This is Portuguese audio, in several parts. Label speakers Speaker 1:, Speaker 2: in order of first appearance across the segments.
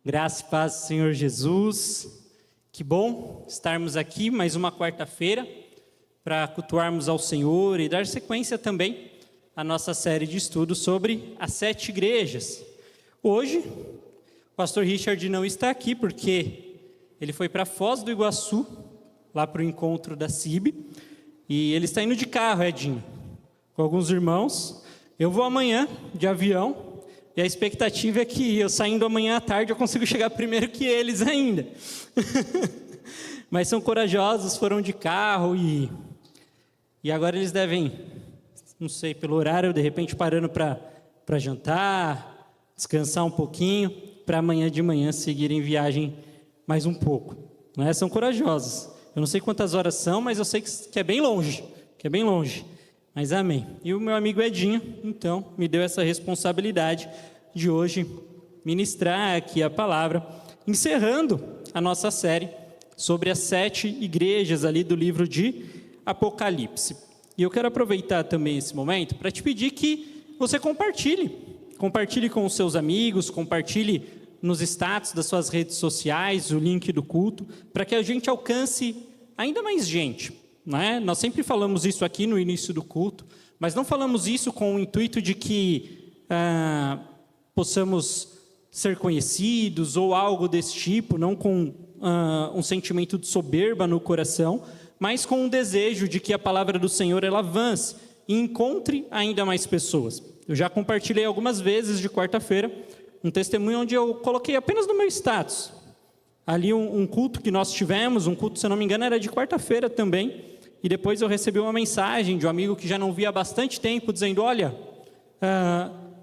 Speaker 1: Graça e paz do Senhor Jesus. Que bom estarmos aqui mais uma quarta-feira para cultuarmos ao Senhor e dar sequência também à nossa série de estudos sobre as 7 igrejas. Hoje, o pastor Richard não está aqui porque ele foi para Foz do Iguaçu, lá para o encontro da CIB, e ele está indo de carro, Edinho, com alguns irmãos. Eu vou amanhã de avião. E a expectativa é que eu saindo amanhã à tarde eu consigo chegar primeiro que eles ainda. Mas são corajosos, foram de carro e agora eles devem, não sei, pelo horário, de repente parando para jantar, descansar um pouquinho, para amanhã de manhã seguirem viagem mais um pouco. Não é? São corajosos. Eu não sei quantas horas são, mas eu sei que é bem longe, Mas amém. E o meu amigo Edinho, então, me deu essa responsabilidade de hoje ministrar aqui a palavra, encerrando a nossa série sobre as 7 igrejas ali do livro de Apocalipse. E eu quero aproveitar também esse momento para te pedir que você compartilhe com os seus amigos, compartilhe nos status das suas redes sociais o link do culto, para que a gente alcance ainda mais gente. Não é? Nós sempre falamos isso aqui no início do culto, mas não falamos isso com o intuito de que possamos ser conhecidos ou algo desse tipo, não com um sentimento de soberba no coração, mas com um desejo de que a palavra do Senhor ela avance e encontre ainda mais pessoas. Eu já compartilhei algumas vezes de quarta-feira um testemunho onde eu coloquei apenas no meu status. Ali um culto que nós tivemos, um culto, se eu não me engano, era de quarta-feira também. E depois eu recebi uma mensagem de um amigo que já não via há bastante tempo, dizendo, olha,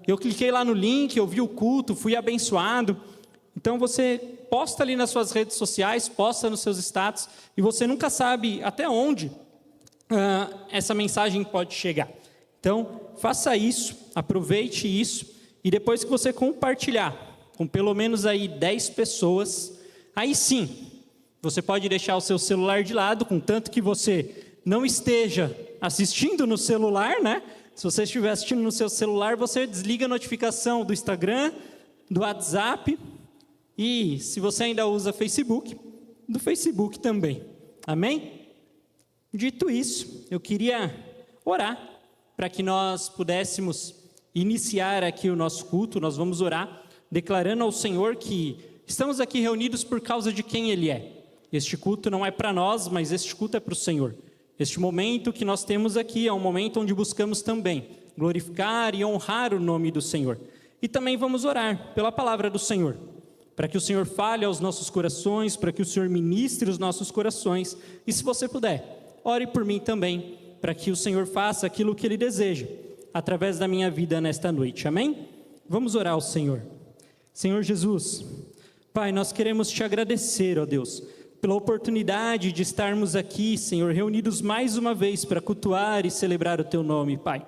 Speaker 1: eu cliquei lá no link, eu vi o culto, fui abençoado. Então você posta ali nas suas redes sociais, posta nos seus status, e você nunca sabe até onde essa mensagem pode chegar. Então faça isso, aproveite isso, e depois que você compartilhar com pelo menos aí 10 pessoas, aí sim, você pode deixar o seu celular de lado, contanto que você não esteja assistindo no celular, né? Se você estiver assistindo no seu celular, você desliga a notificação do Instagram, do WhatsApp e, se você ainda usa Facebook, do Facebook também. Amém? Dito isso, eu queria orar para que nós pudéssemos iniciar aqui o nosso culto. Nós vamos orar declarando ao Senhor que estamos aqui reunidos por causa de quem Ele é. Este culto não é para nós, mas este culto é para o Senhor. Este momento que nós temos aqui é um momento onde buscamos também glorificar e honrar o nome do Senhor. E também vamos orar pela palavra do Senhor, para que o Senhor fale aos nossos corações, para que o Senhor ministre os nossos corações. E se você puder, ore por mim também, para que o Senhor faça aquilo que Ele deseja, através da minha vida nesta noite. Amém? Vamos orar ao Senhor. Senhor Jesus, Pai, nós queremos Te agradecer, ó Deus, pela oportunidade de estarmos aqui, Senhor, reunidos mais uma vez para cultuar e celebrar o Teu nome, Pai.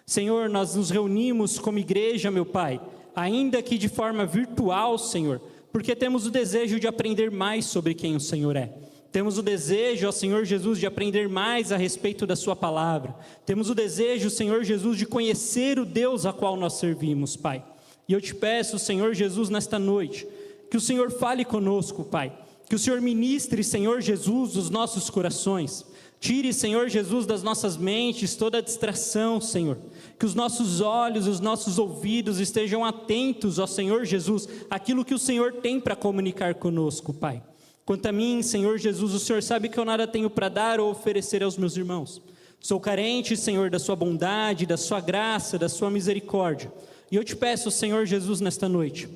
Speaker 1: Senhor, nós nos reunimos como igreja, meu Pai, ainda que de forma virtual, Senhor, porque temos o desejo de aprender mais sobre quem o Senhor é. Temos o desejo, ó Senhor Jesus, de aprender mais a respeito da Sua palavra. Temos o desejo, Senhor Jesus, de conhecer o Deus a qual nós servimos, Pai. E eu Te peço, Senhor Jesus, nesta noite, que o Senhor fale conosco, Pai. Que o Senhor ministre, Senhor Jesus, os nossos corações. Tire, Senhor Jesus, das nossas mentes toda a distração, Senhor. Que os nossos olhos, os nossos ouvidos estejam atentos, ó Senhor Jesus, àquilo que o Senhor tem para comunicar conosco, Pai. Quanto a mim, Senhor Jesus, o Senhor sabe que eu nada tenho para dar ou oferecer aos meus irmãos. Sou carente, Senhor, da Sua bondade, da Sua graça, da Sua misericórdia. E eu Te peço, Senhor Jesus, nesta noite,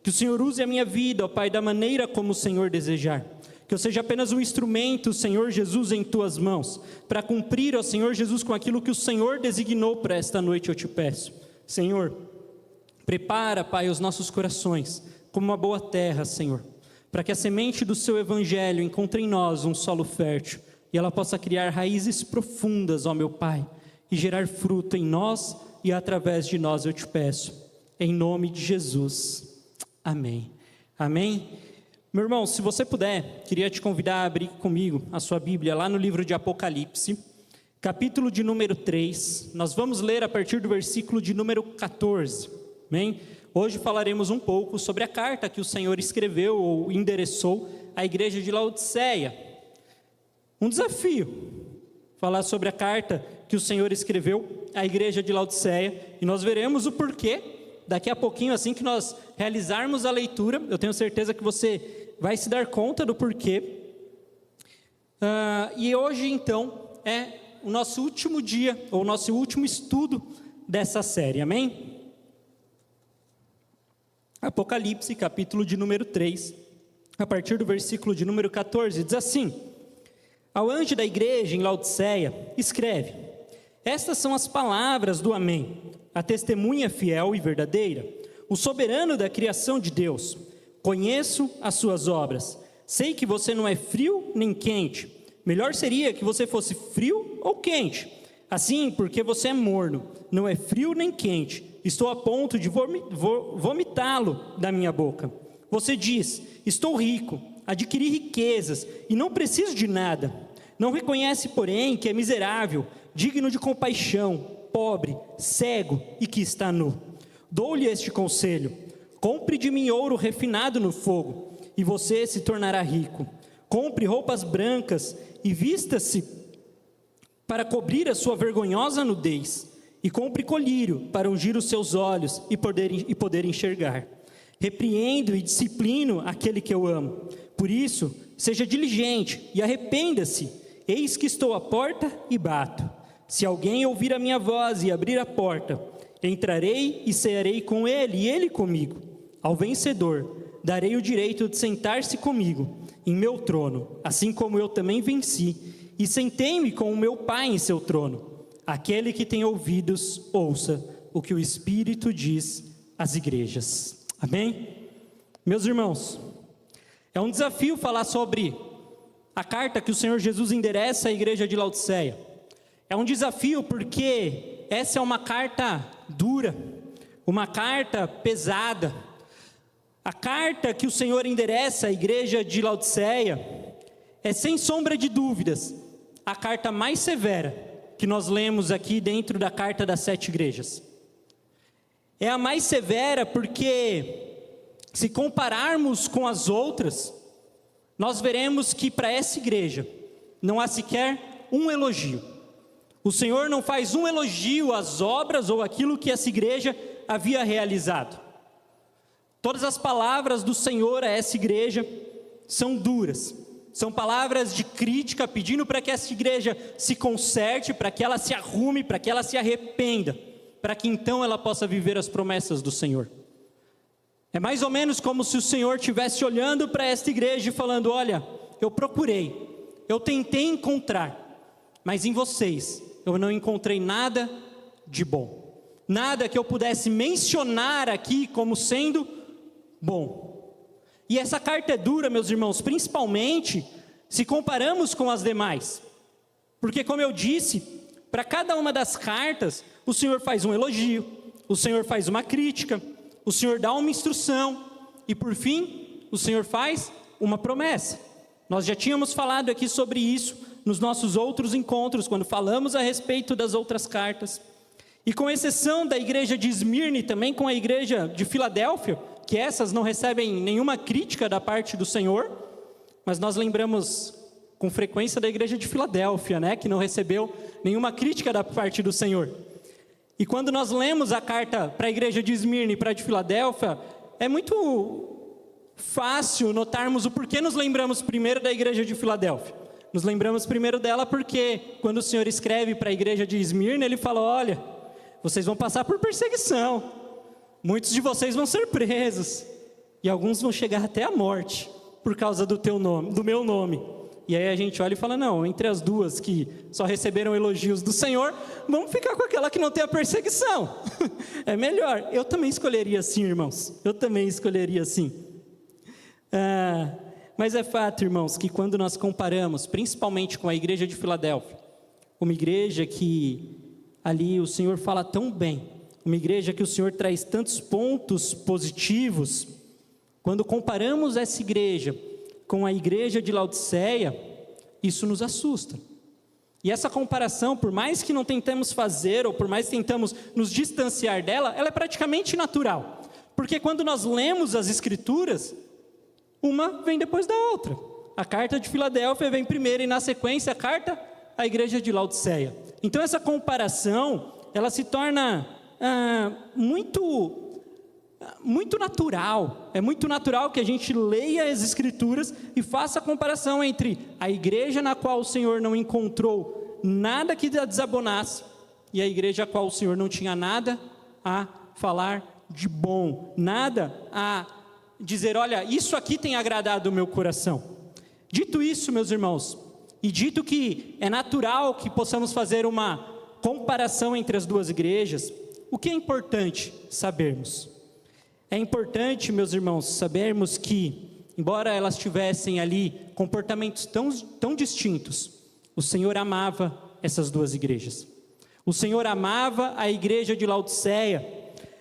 Speaker 1: que o Senhor use a minha vida, ó Pai, da maneira como o Senhor desejar. Que eu seja apenas um instrumento, Senhor Jesus, em Tuas mãos, para cumprir, ó Senhor Jesus, com aquilo que o Senhor designou para esta noite, eu Te peço. Senhor, prepara, Pai, os nossos corações como uma boa terra, Senhor, para que a semente do Seu Evangelho encontre em nós um solo fértil e ela possa criar raízes profundas, ó meu Pai, e gerar fruto em nós e através de nós, eu Te peço. Em nome de Jesus. Amém. Amém? Meu irmão, se você puder, queria te convidar a abrir comigo a sua Bíblia lá no livro de Apocalipse, capítulo de número 3. Nós vamos ler a partir do versículo de número 14. Amém? hoje falaremos um pouco sobre a carta que o Senhor escreveu ou endereçou à igreja de Laodiceia. Um desafio, falar sobre a carta que o Senhor escreveu à igreja de Laodiceia, e nós veremos o porquê daqui a pouquinho, assim que nós realizarmos a leitura. Eu tenho certeza que você vai se dar conta do porquê. E hoje, então, é o nosso último dia, ou o nosso último estudo dessa série, amém? Apocalipse, capítulo de número 3, a partir do versículo de número 14, diz assim: Ao anjo da igreja em Laodiceia, escreve: Estas são as palavras do Amém, a testemunha fiel e verdadeira, o soberano da criação de Deus. Conheço as suas obras, sei que você não é frio nem quente. Melhor seria que você fosse frio ou quente. Assim, porque você é morno, não é frio nem quente, estou a ponto de vomitá-lo da minha boca. Você diz: estou rico, adquiri riquezas e não preciso de nada. Não reconhece, porém, que é miserável, digno de compaixão, pobre, cego e que está nu. Dou-lhe este conselho: compre de mim ouro refinado no fogo, e você se tornará rico. Compre roupas brancas e vista-se para cobrir a sua vergonhosa nudez, e compre colírio para ungir os seus olhos e poder enxergar. Repreendo e disciplino aquele que eu amo. Por isso, seja diligente e arrependa-se. Eis que estou à porta e bato. Se alguém ouvir a minha voz e abrir a porta, entrarei e cearei com ele e ele comigo. Ao vencedor, darei o direito de sentar-se comigo em meu trono, assim como eu também venci e sentei-me com o meu Pai em seu trono. Aquele que tem ouvidos, ouça o que o Espírito diz às igrejas. Amém? Meus irmãos, é um desafio falar sobre a carta que o Senhor Jesus endereça à igreja de Laodiceia. É um desafio porque essa é uma carta dura, uma carta pesada. A carta que o Senhor endereça à igreja de Laodiceia é, sem sombra de dúvidas, a carta mais severa que nós lemos aqui dentro da carta das 7 igrejas. É a mais severa porque, se compararmos com as outras, nós veremos que para essa igreja não há sequer um elogio. O Senhor não faz um elogio às obras ou aquilo que essa igreja havia realizado. Todas as palavras do Senhor a essa igreja são duras. São palavras de crítica, pedindo para que essa igreja se conserte, para que ela se arrume, para que ela se arrependa, para que então ela possa viver as promessas do Senhor. É mais ou menos como se o Senhor estivesse olhando para esta igreja e falando: olha, eu procurei, eu tentei encontrar, mas em vocês eu não encontrei nada de bom, nada que eu pudesse mencionar aqui como sendo bom. E essa carta é dura, meus irmãos, principalmente se comparamos com as demais. Porque, como eu disse, para cada uma das cartas, o Senhor faz um elogio, o Senhor faz uma crítica, o Senhor dá uma instrução e, por fim, o Senhor faz uma promessa. Nós já tínhamos falado aqui sobre isso nos nossos outros encontros, quando falamos a respeito das outras cartas. E com exceção da igreja de Esmirna e também com a igreja de Filadélfia, que essas não recebem nenhuma crítica da parte do Senhor, mas nós lembramos com frequência da igreja de Filadélfia, né, que não recebeu nenhuma crítica da parte do Senhor. E quando nós lemos a carta para a igreja de Esmirna e para a de Filadélfia, é muito fácil notarmos o porquê nos lembramos primeiro da igreja de Filadélfia. Nos lembramos primeiro dela porque quando o Senhor escreve para a igreja de Esmirna, ele fala: olha, vocês vão passar por perseguição. Muitos de vocês vão ser presos, e alguns vão chegar até a morte, por causa do teu nome, do meu nome. E aí a gente olha e fala: não, entre as duas que só receberam elogios do Senhor, vamos ficar com aquela que não tem a perseguição. É melhor. Eu também escolheria assim, irmãos. Eu também escolheria assim. Mas é fato, irmãos, que quando nós comparamos, principalmente com a igreja de Filadélfia, uma igreja que ali o Senhor fala tão bem, uma igreja que o Senhor traz tantos pontos positivos, quando comparamos essa igreja com a igreja de Laodiceia, isso nos assusta. E essa comparação, por mais que não tentemos fazer, ou por mais que tentamos nos distanciar dela, ela é praticamente natural. Porque quando nós lemos as Escrituras, uma vem depois da outra. A carta de Filadélfia vem primeiro e na sequência a carta à igreja de Laodiceia. Então essa comparação, ela se torna muito natural. É muito natural que a gente leia as Escrituras e faça a comparação entre a igreja na qual o Senhor não encontrou nada que a desabonasse e a igreja a qual o Senhor não tinha nada a falar de bom, nada a dizer, olha, isso aqui tem agradado o meu coração. Dito isso, meus irmãos, e dito que é natural que possamos fazer uma comparação entre as duas igrejas, o que é importante sabermos? É importante, meus irmãos, sabermos que, embora elas tivessem ali comportamentos tão distintos, o Senhor amava essas duas igrejas. O Senhor amava a igreja de Laodiceia,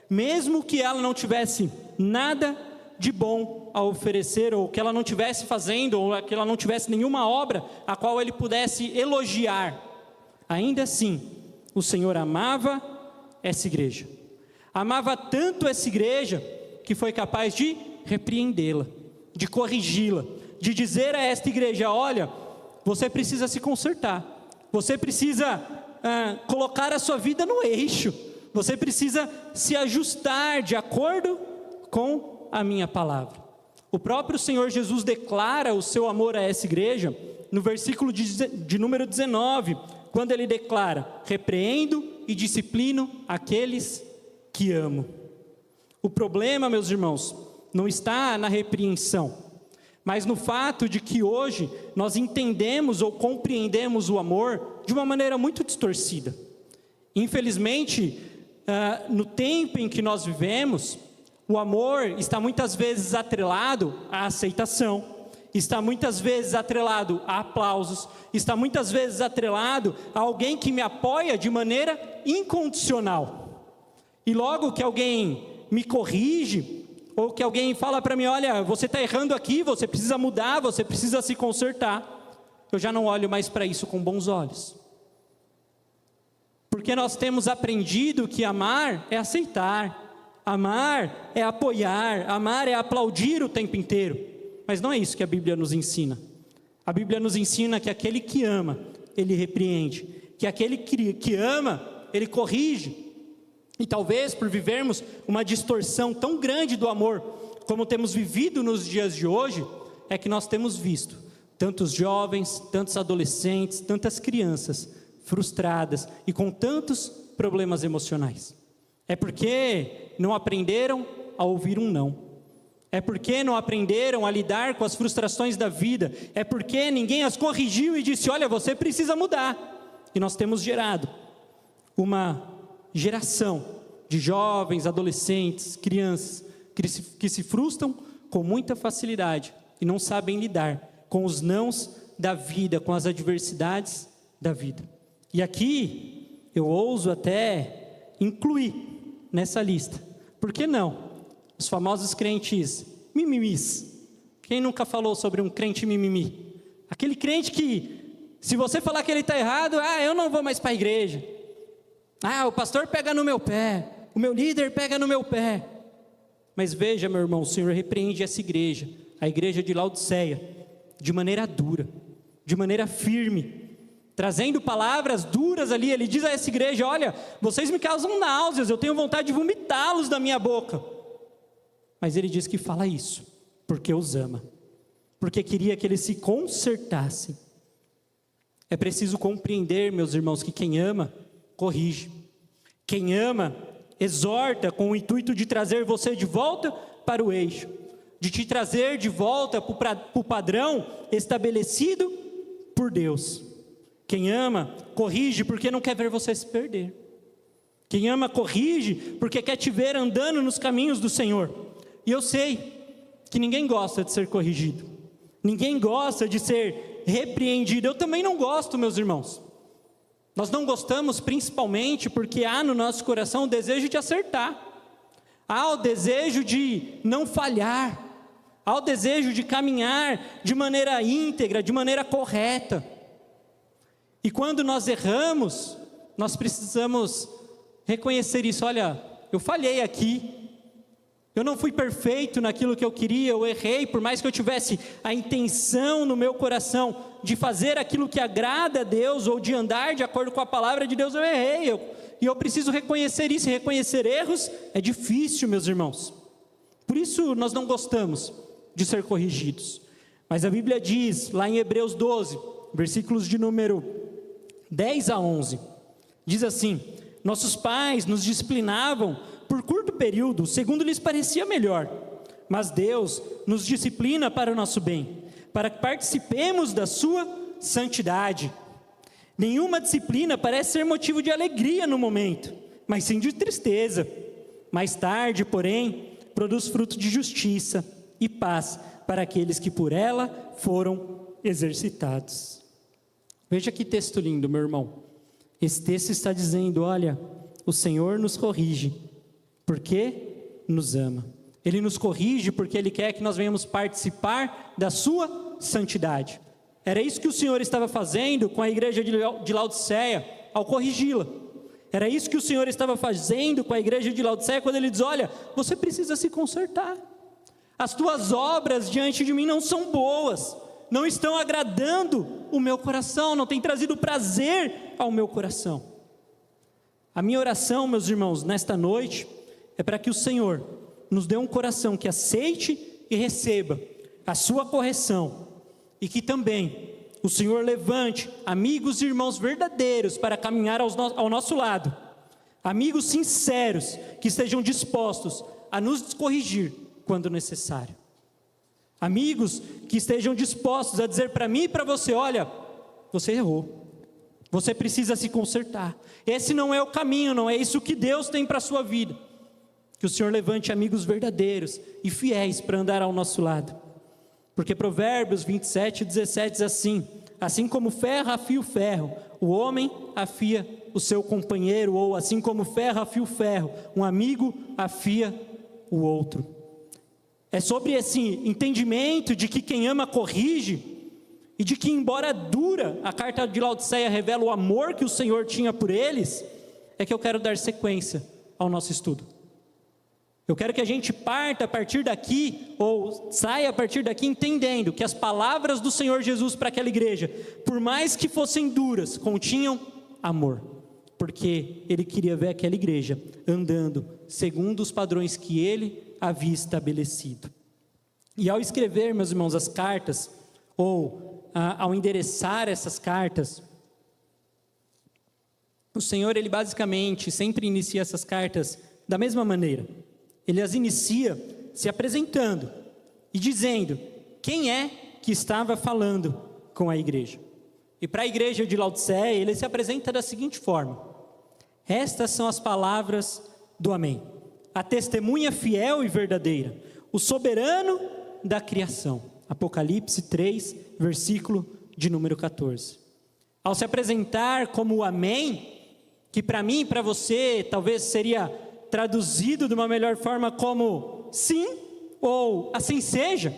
Speaker 1: mesmo que ela não tivesse nada de bom a oferecer, ou que ela não estivesse fazendo, ou que ela não tivesse nenhuma obra a qual ele pudesse elogiar. Ainda assim, o Senhor amava essa igreja. Amava tanto essa igreja que foi capaz de repreendê-la, de corrigi-la, de dizer a esta igreja, olha, você precisa se consertar, você precisa colocar a sua vida no eixo, você precisa se ajustar de acordo com a minha palavra. O próprio Senhor Jesus declara o seu amor a essa igreja no versículo de número 19, quando ele declara, repreendo e disciplino aqueles que amo. O problema, meus irmãos, não está na repreensão, mas no fato de que hoje nós entendemos ou compreendemos o amor de uma maneira muito distorcida. Infelizmente, no tempo em que nós vivemos, o amor está muitas vezes atrelado à aceitação, está muitas vezes atrelado a aplausos, está muitas vezes atrelado a alguém que me apoia de maneira incondicional. E logo que alguém me corrige, ou que alguém fala para mim, olha, você está errando aqui, você precisa mudar, você precisa se consertar, eu já não olho mais para isso com bons olhos. Porque nós temos aprendido que amar é aceitar, amar é apoiar, amar é aplaudir o tempo inteiro. Mas não é isso que a Bíblia nos ensina. A Bíblia nos ensina que aquele que ama, ele repreende, que aquele que ama, ele corrige. E talvez por vivermos uma distorção tão grande do amor, como temos vivido nos dias de hoje, é que nós temos visto tantos jovens, tantos adolescentes, tantas crianças frustradas e com tantos problemas emocionais. É porque não aprenderam a ouvir um não. É porque não aprenderam a lidar com as frustrações da vida. É porque ninguém as corrigiu e disse, olha, você precisa mudar. E nós temos gerado uma geração de jovens, adolescentes, crianças, que se frustram com muita facilidade e não sabem lidar com os nãos da vida, com as adversidades da vida. E aqui eu ouso até incluir nessa lista, por que não? Os famosos crentes mimimis. Quem nunca falou sobre um crente mimimi? Aquele crente que, se você falar que ele está errado, eu não vou mais para a igreja. O pastor pega no meu pé, o meu líder pega no meu pé. Mas veja, meu irmão, o Senhor repreende essa igreja, a igreja de Laodiceia, de maneira dura, de maneira firme, trazendo palavras duras ali. Ele diz a essa igreja, olha, vocês me causam náuseas, eu tenho vontade de vomitá-los da minha boca. Mas ele diz que fala isso, porque os ama, porque queria que eles se consertassem. É preciso compreender, meus irmãos, que quem ama, corrige. Quem ama, exorta com o intuito de trazer você de volta para o eixo, de te trazer de volta para o padrão estabelecido por Deus. Quem ama, corrige porque não quer ver você se perder. Quem ama, corrige porque quer te ver andando nos caminhos do Senhor. E eu sei que ninguém gosta de ser corrigido, ninguém gosta de ser repreendido. Eu também não gosto, meus irmãos. Nós não gostamos principalmente porque há no nosso coração o desejo de acertar, há o desejo de não falhar, há o desejo de caminhar de maneira íntegra, de maneira correta. E quando nós erramos, nós precisamos reconhecer isso. Olha, eu falhei aqui, Eu não fui perfeito naquilo que eu queria, eu errei, por mais que eu tivesse a intenção no meu coração de fazer aquilo que agrada a Deus, ou de andar de acordo com a palavra de Deus, eu errei, e eu preciso reconhecer isso, e reconhecer erros é difícil, meus irmãos. Por isso nós não gostamos de ser corrigidos. Mas a Bíblia diz, lá em Hebreus 12, versículos de número 10 a 11, diz assim: nossos pais nos disciplinavam por curto período, segundo lhes parecia melhor, mas Deus nos disciplina para o nosso bem, para que participemos da sua santidade. Nenhuma disciplina parece ser motivo de alegria no momento, mas sim de tristeza. Mais tarde, porém, produz fruto de justiça e paz para aqueles que por ela foram exercitados. Veja que texto lindo, meu irmão. Esse texto está dizendo, olha, o Senhor nos corrige, porque nos ama. Ele nos corrige porque Ele quer que nós venhamos participar da sua santidade. Era isso que o Senhor estava fazendo com a igreja de Laodiceia, ao corrigi-la. Era isso que o Senhor estava fazendo com a igreja de Laodiceia, quando Ele diz, olha, você precisa se consertar. As tuas obras diante de mim não são boas, não estão agradando o meu coração, não tem trazido prazer ao meu coração. A minha oração, meus irmãos, nesta noite, é para que o Senhor nos dê um coração que aceite e receba a sua correção, e que também o Senhor levante amigos e irmãos verdadeiros para caminhar ao nosso lado, amigos sinceros que estejam dispostos a nos corrigir quando necessário, amigos que estejam dispostos a dizer para mim e para você, olha, você errou, você precisa se consertar, esse não é o caminho, não é isso que Deus tem para a sua vida. Que o Senhor levante amigos verdadeiros e fiéis para andar ao nosso lado, porque Provérbios 27:17 diz assim: assim como ferro afia o ferro, o homem afia o seu companheiro, ou assim como ferro afia o ferro, um amigo afia o outro. É sobre esse entendimento de que quem ama corrige, e de que embora dura, a carta de Laodiceia revela o amor que o Senhor tinha por eles, é que eu quero dar sequência ao nosso estudo. Eu quero que a gente parta a partir daqui, ou saia a partir daqui entendendo que as palavras do Senhor Jesus para aquela igreja, por mais que fossem duras, continham amor, porque Ele queria ver aquela igreja andando segundo os padrões que Ele havia estabelecido. E ao escrever, meus irmãos, as cartas, ou ao endereçar essas cartas, o Senhor, Ele basicamente sempre inicia essas cartas da mesma maneira. Ele as inicia se apresentando e dizendo quem é que estava falando com a igreja. E para a igreja de Laodiceia, ele se apresenta da seguinte forma: estas são as palavras do Amém, a testemunha fiel e verdadeira, o soberano da criação. Apocalipse 3, versículo de número 14. Ao se apresentar como o Amém, que para mim e para você talvez seria traduzido de uma melhor forma como sim, ou assim seja,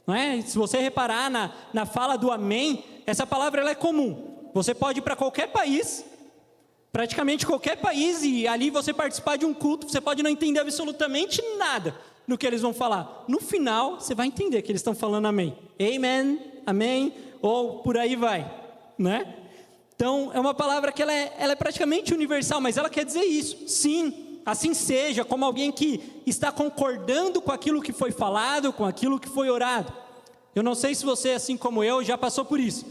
Speaker 1: não é? Se você reparar na fala do amém, essa palavra ela é comum, você pode ir para qualquer país, praticamente qualquer país, e ali você participar de um culto, você pode não entender absolutamente nada no que eles vão falar, no final você vai entender que eles estão falando amém, amen, amém, ou por aí vai, né? Então é uma palavra que ela é praticamente universal, mas ela quer dizer isso, sim, assim seja, como alguém que está concordando com aquilo que foi falado, com aquilo que foi orado. Eu não sei se você, assim como eu, já passou por isso.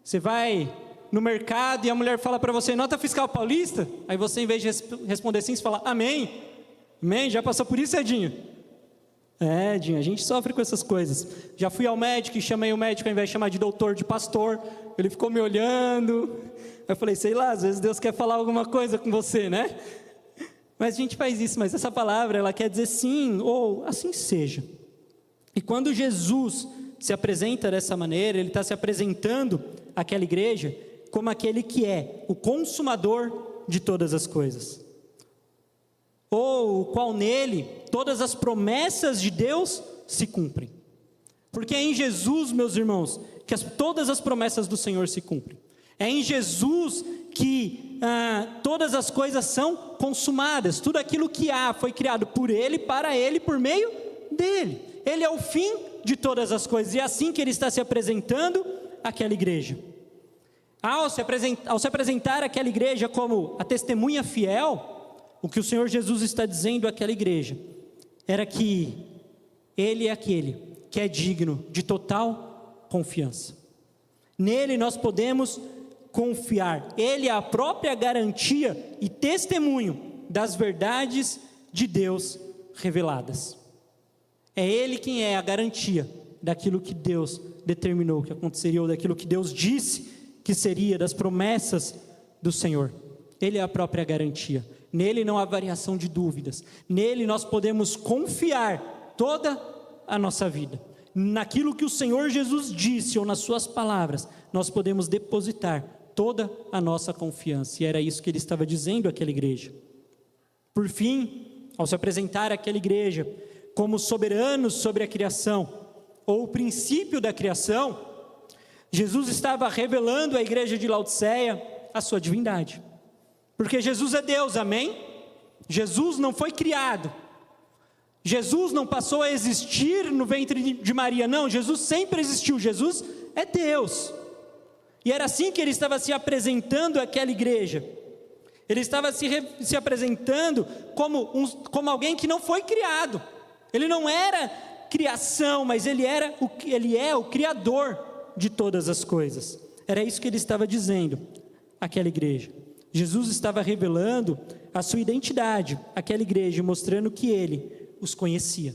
Speaker 1: Você vai no mercado e a mulher fala para você, nota fiscal paulista? Aí você, em vez de responder sim, você fala, amém. Amém? Já passou por isso, Edinho? É, Edinho, a gente sofre com essas coisas. Já fui ao médico e chamei o médico, ao invés de chamar de doutor, de pastor. Ele ficou me olhando. Eu falei, sei lá, às vezes Deus quer falar alguma coisa com você, né? Mas a gente faz isso, mas essa palavra, ela quer dizer sim, ou assim seja. E quando Jesus se apresenta dessa maneira, Ele está se apresentando àquela igreja como aquele que é o consumador de todas as coisas. Ou o qual nele, todas as promessas de Deus se cumprem. Porque é em Jesus, meus irmãos, que todas as promessas do Senhor se cumprem. É em Jesus que todas as coisas são consumadas. Tudo aquilo que há foi criado por Ele, para Ele, por meio dEle. Ele é o fim de todas as coisas. E é assim que Ele está se apresentando àquela igreja. Ao se apresentar àquela igreja como a testemunha fiel, o que o Senhor Jesus está dizendo àquela igreja era que Ele é aquele que é digno de total confiança. Nele nós podemos confiar. Ele é a própria garantia e testemunho das verdades de Deus reveladas. É Ele quem é a garantia daquilo que Deus determinou que aconteceria, ou daquilo que Deus disse que seria, das promessas do Senhor. Ele é a própria garantia. Nele não há variação de dúvidas. Nele nós podemos confiar toda a nossa vida. Naquilo que o Senhor Jesus disse, ou nas suas palavras, nós podemos depositar toda a nossa confiança. E era isso que ele estava dizendo àquela igreja. Por fim, ao se apresentar àquela igreja como soberanos sobre a criação, ou o princípio da criação, Jesus estava revelando à igreja de Laodiceia a sua divindade. Porque Jesus é Deus, amém? Jesus não foi criado. Jesus não passou a existir no ventre de Maria, não. Jesus sempre existiu. Jesus é Deus. E era assim que ele estava se apresentando àquela igreja. Ele estava se apresentando como alguém que não foi criado. Ele não era criação, mas ele é o Criador de todas as coisas. Era isso que ele estava dizendo àquela igreja. Jesus estava revelando a sua identidade àquela igreja, mostrando que ele os conhecia.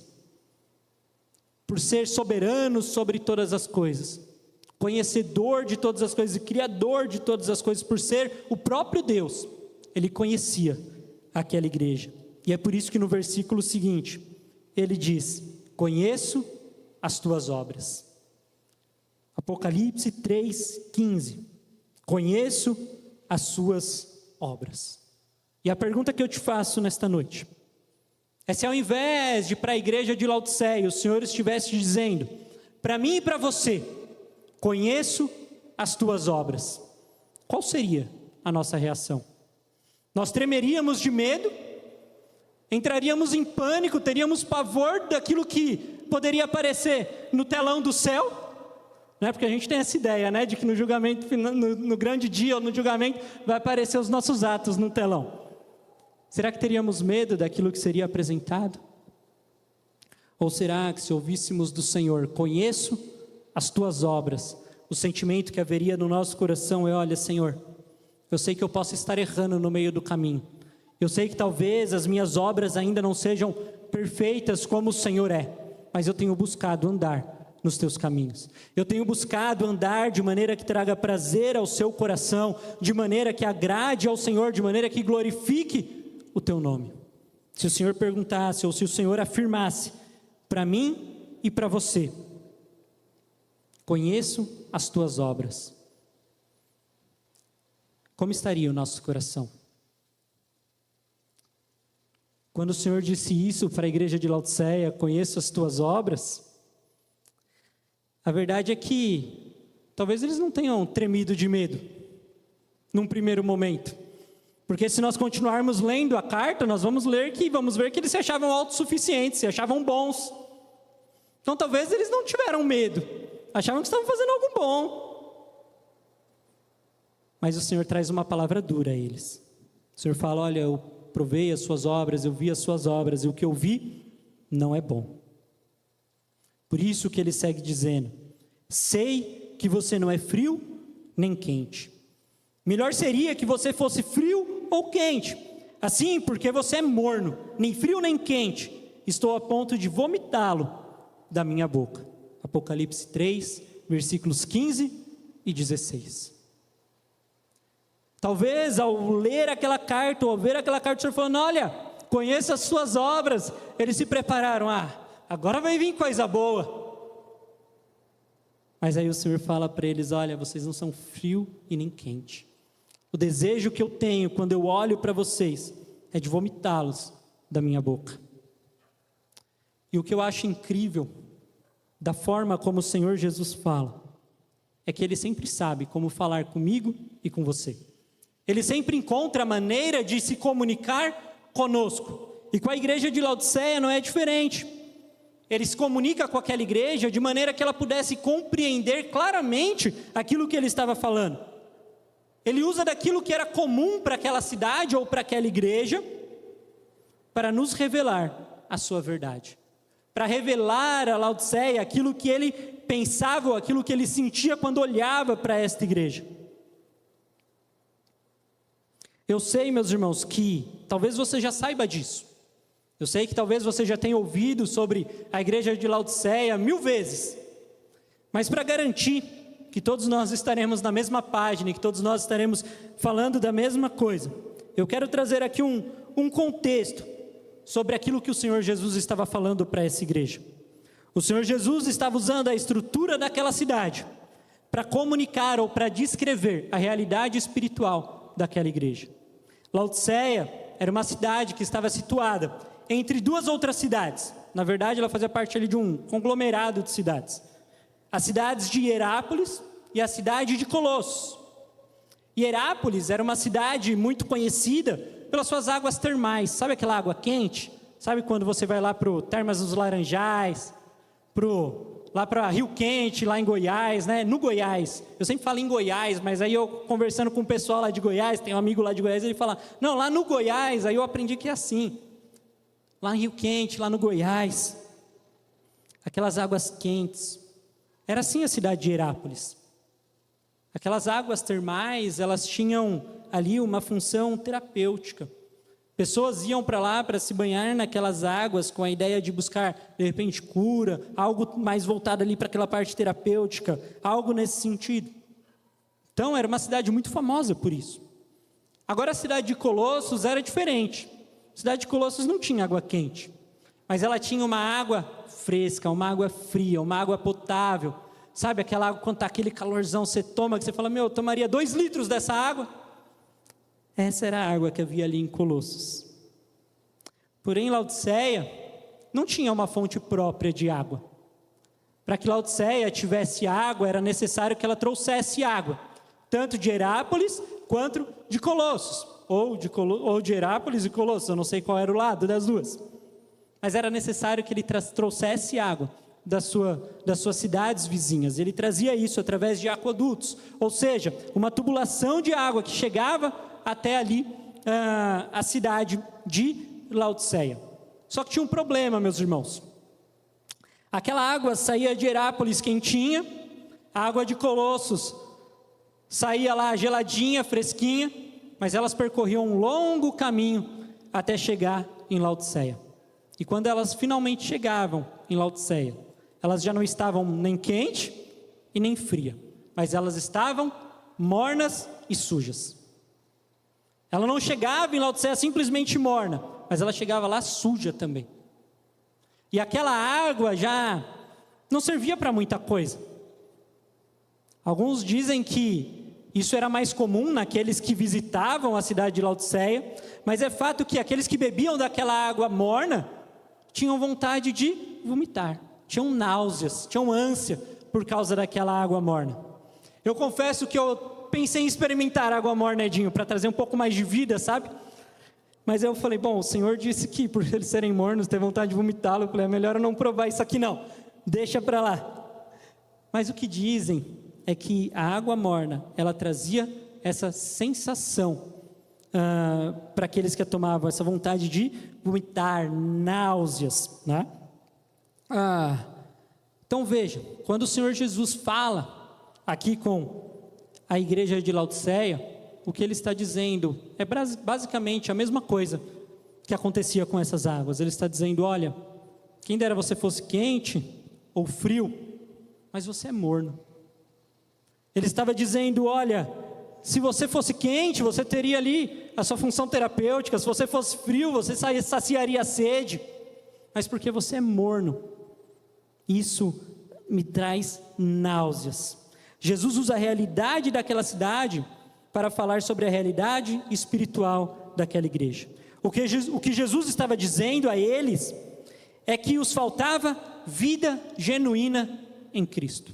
Speaker 1: Por ser soberano sobre todas as coisas, conhecedor de todas as coisas e criador de todas as coisas, por ser o próprio Deus, ele conhecia aquela igreja. E é por isso que no versículo seguinte, ele diz: conheço as tuas obras. Apocalipse 3:15. Conheço as suas obras. E a pergunta que eu te faço nesta noite é se ao invés de para a igreja de Laodiceia, o Senhor estivesse dizendo, para mim e para você, conheço as tuas obras, qual seria a nossa reação? Nós tremeríamos de medo, entraríamos em pânico, teríamos pavor daquilo que poderia aparecer no telão do céu, né? Porque a gente tem essa ideia, né, de que no julgamento, no grande dia ou no julgamento, vai aparecer os nossos atos no telão. Será que teríamos medo daquilo que seria apresentado? Ou será que se ouvíssemos do Senhor, conheço as tuas obras, o sentimento que haveria no nosso coração é: olha, Senhor, eu sei que eu posso estar errando no meio do caminho. Eu sei que talvez as minhas obras ainda não sejam perfeitas como o Senhor é, mas eu tenho buscado andar nos teus caminhos. Eu tenho buscado andar de maneira que traga prazer ao seu coração, de maneira que agrade ao Senhor, de maneira que glorifique o teu nome. Se o Senhor perguntasse, ou se o Senhor afirmasse para mim e para você: conheço as tuas obras, como estaria o nosso coração? Quando o Senhor disse isso para a igreja de Laodiceia, conheço as tuas obras, a verdade é que talvez eles não tenham tremido de medo num primeiro momento. Porque se nós continuarmos lendo a carta, nós vamos ver que eles se achavam autossuficientes, se achavam bons. Então talvez eles não tiveram medo, achavam que estavam fazendo algo bom. Mas o Senhor traz uma palavra dura a eles. O Senhor fala: olha, eu provei as suas obras, eu vi as suas obras, e o que eu vi não é bom. Por isso que ele segue dizendo: sei que você não é frio nem quente. Melhor seria que você fosse frio ou quente. Assim, porque você é morno, nem frio nem quente, estou a ponto de vomitá-lo da minha boca. Apocalipse 3, versículos 15 e 16. Talvez ao ler aquela carta, ou ao ver aquela carta, o Senhor falando: olha, conheça as suas obras. Eles se prepararam: agora vai vir coisa boa. Mas aí o Senhor fala para eles: olha, vocês não são frio e nem quente. O desejo que eu tenho quando eu olho para vocês é de vomitá-los da minha boca. E o que eu acho incrível da forma como o Senhor Jesus fala é que Ele sempre sabe como falar comigo e com você. Ele sempre encontra a maneira de se comunicar conosco. E com a igreja de Laodiceia não é diferente. Ele se comunica com aquela igreja de maneira que ela pudesse compreender claramente aquilo que ele estava falando. Ele usa daquilo que era comum para aquela cidade ou para aquela igreja, para nos revelar a sua verdade. Para revelar a Laodiceia aquilo que ele pensava, ou aquilo que ele sentia quando olhava para esta igreja. Eu sei, meus irmãos, que talvez você já saiba disso. Eu sei que talvez você já tenha ouvido sobre a igreja de Laodiceia 1000 vezes. Mas para garantir que todos nós estaremos na mesma página, e que todos nós estaremos falando da mesma coisa, eu quero trazer aqui um contexto sobre aquilo que o Senhor Jesus estava falando para essa igreja. O Senhor Jesus estava usando a estrutura daquela cidade para comunicar ou para descrever a realidade espiritual daquela igreja. Laodiceia era uma cidade que estava situada entre duas outras cidades. Na verdade, ela fazia parte ali de um conglomerado de cidades. As cidades de Hierápolis e a cidade de Colossos. Hierápolis era uma cidade muito conhecida pelas suas águas termais. Sabe aquela água quente? Sabe quando você vai lá para o Termas dos Laranjais, lá para Rio Quente, lá em Goiás, né? No Goiás. Eu sempre falo em Goiás, mas aí eu conversando com o pessoal lá de Goiás, tem um amigo lá de Goiás, ele fala, não, lá no Goiás, aí eu aprendi que é assim. Lá em Rio Quente, lá no Goiás, aquelas águas quentes. Era assim a cidade de Hierápolis. Aquelas águas termais, elas tinham ali uma função terapêutica. Pessoas iam para lá para se banhar naquelas águas com a ideia de buscar, de repente, cura, algo mais voltado ali para aquela parte terapêutica, algo nesse sentido. Então, era uma cidade muito famosa por isso. Agora, a cidade de Colossos era diferente. A cidade de Colossos não tinha água quente, mas ela tinha uma água fresca, uma água fria, uma água potável. Sabe aquela água, quando está aquele calorzão, você toma, que você fala, eu tomaria 2 litros dessa água? Essa era a água que havia ali em Colossos. Porém, Laodiceia não tinha uma fonte própria de água. Para que Laodiceia tivesse água, era necessário que ela trouxesse água, tanto de Hierápolis quanto de Colossos, ou de Hierápolis e Colossos, eu não sei qual era o lado das duas. Mas era necessário que ele trouxesse água das suas cidades vizinhas. Ele trazia isso através de aquedutos, ou seja, uma tubulação de água que chegava até ali a cidade de Laodiceia. Só que tinha um problema, meus irmãos. Aquela água saía de Hierápolis quentinha, a água de Colossos saía lá geladinha, fresquinha, mas elas percorriam um longo caminho até chegar em Laodiceia. E quando elas finalmente chegavam em Laodiceia, elas já não estavam nem quente e nem fria, mas elas estavam mornas e sujas. Ela não chegava em Laodiceia simplesmente morna, mas ela chegava lá suja também. E aquela água já não servia para muita coisa. Alguns dizem que isso era mais comum naqueles que visitavam a cidade de Laodiceia, mas é fato que aqueles que bebiam daquela água morna tinham vontade de vomitar, tinham náuseas, tinham ânsia por causa daquela água morna. Eu confesso que eu pensei em experimentar água morna, Edinho, para trazer um pouco mais de vida, sabe? Mas eu falei, bom, o Senhor disse que por eles serem mornos, ter vontade de vomitá-lo. Eu falei, é melhor eu não provar isso aqui não, deixa para lá. Mas o que dizem é que a água morna, ela trazia essa sensação para aqueles que a tomavam, essa vontade de vomitar, náuseas, né? Então veja, quando o Senhor Jesus fala aqui com a igreja de Laodiceia, o que ele está dizendo é basicamente a mesma coisa que acontecia com essas águas. Ele está dizendo, olha, quem dera você fosse quente ou frio, mas você é morno. Ele estava dizendo, olha, se você fosse quente, você teria ali a sua função terapêutica, se você fosse frio, você saciaria a sede, mas porque você é morno, isso me traz náuseas. Jesus usa a realidade daquela cidade para falar sobre a realidade espiritual daquela igreja. O que Jesus estava dizendo a eles é que os faltava vida genuína em Cristo.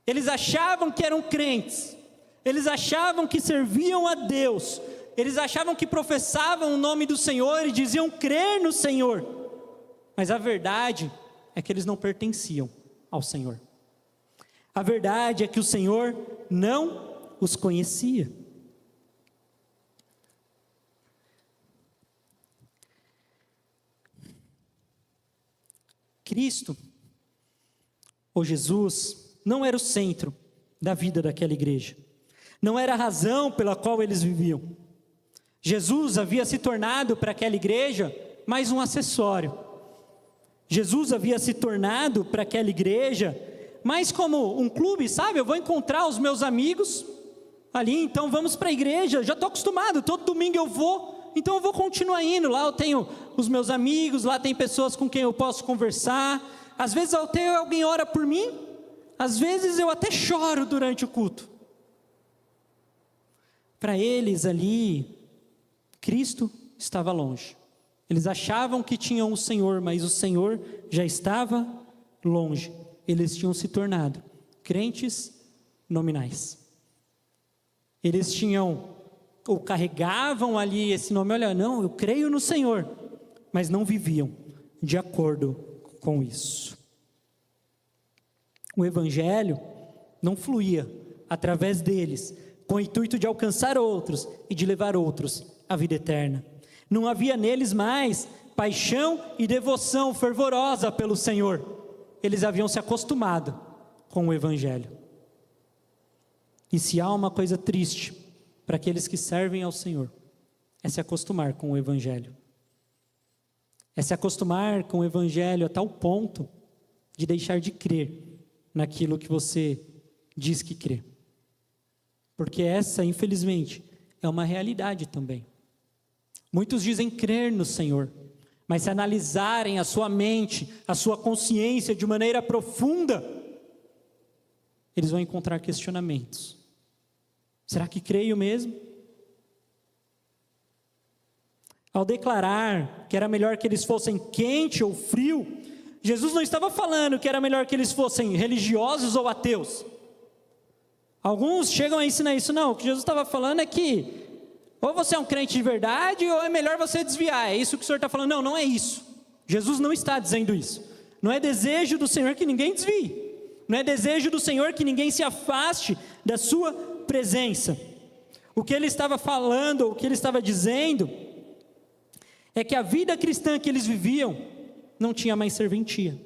Speaker 1: Eles achavam que eram crentes, Eles achavam que serviam a Deus, eles achavam que professavam o nome do Senhor e diziam crer no Senhor, mas a verdade é que eles não pertenciam ao Senhor. A verdade é que o Senhor não os conhecia. Cristo, ou Jesus, não era o centro da vida daquela igreja. Não era a razão pela qual eles viviam. Jesus havia se tornado para aquela igreja mais um acessório. Jesus havia se tornado para aquela igreja mais como um clube, sabe? Eu vou encontrar os meus amigos ali, então vamos para a igreja. Já estou acostumado, todo domingo eu vou. Então eu vou continuar indo, lá eu tenho os meus amigos, lá tem pessoas com quem eu posso conversar, às vezes até alguém ora por mim, às vezes eu até choro durante o culto. Para eles ali, Cristo estava longe, eles achavam que tinham o Senhor, mas o Senhor já estava longe, eles tinham se tornado crentes nominais, eles tinham ou carregavam ali esse nome, olha, não, eu creio no Senhor, mas não viviam de acordo com isso. O Evangelho não fluía através deles, com o intuito de alcançar outros e de levar outros à vida eterna. Não havia neles mais paixão e devoção fervorosa pelo Senhor. Eles haviam se acostumado com o Evangelho. E se há uma coisa triste para aqueles que servem ao Senhor, é se acostumar com o Evangelho. É se acostumar com o Evangelho a tal ponto de deixar de crer naquilo que você diz que crê. Porque essa, infelizmente, é uma realidade também. Muitos dizem crer no Senhor, mas se analisarem a sua mente, a sua consciência de maneira profunda, eles vão encontrar questionamentos. Será que creio mesmo? Ao declarar que era melhor que eles fossem quente ou frio, Jesus não estava falando que era melhor que eles fossem religiosos ou ateus. Alguns chegam a ensinar isso, não, o que Jesus estava falando é que ou você é um crente de verdade ou é melhor você desviar, é isso que o Senhor está falando. Não, não é isso, Jesus não está dizendo isso. Não é desejo do Senhor que ninguém desvie, não é desejo do Senhor que ninguém se afaste da sua presença. O que ele estava falando, o que ele estava dizendo, é que a vida cristã que eles viviam não tinha mais serventia,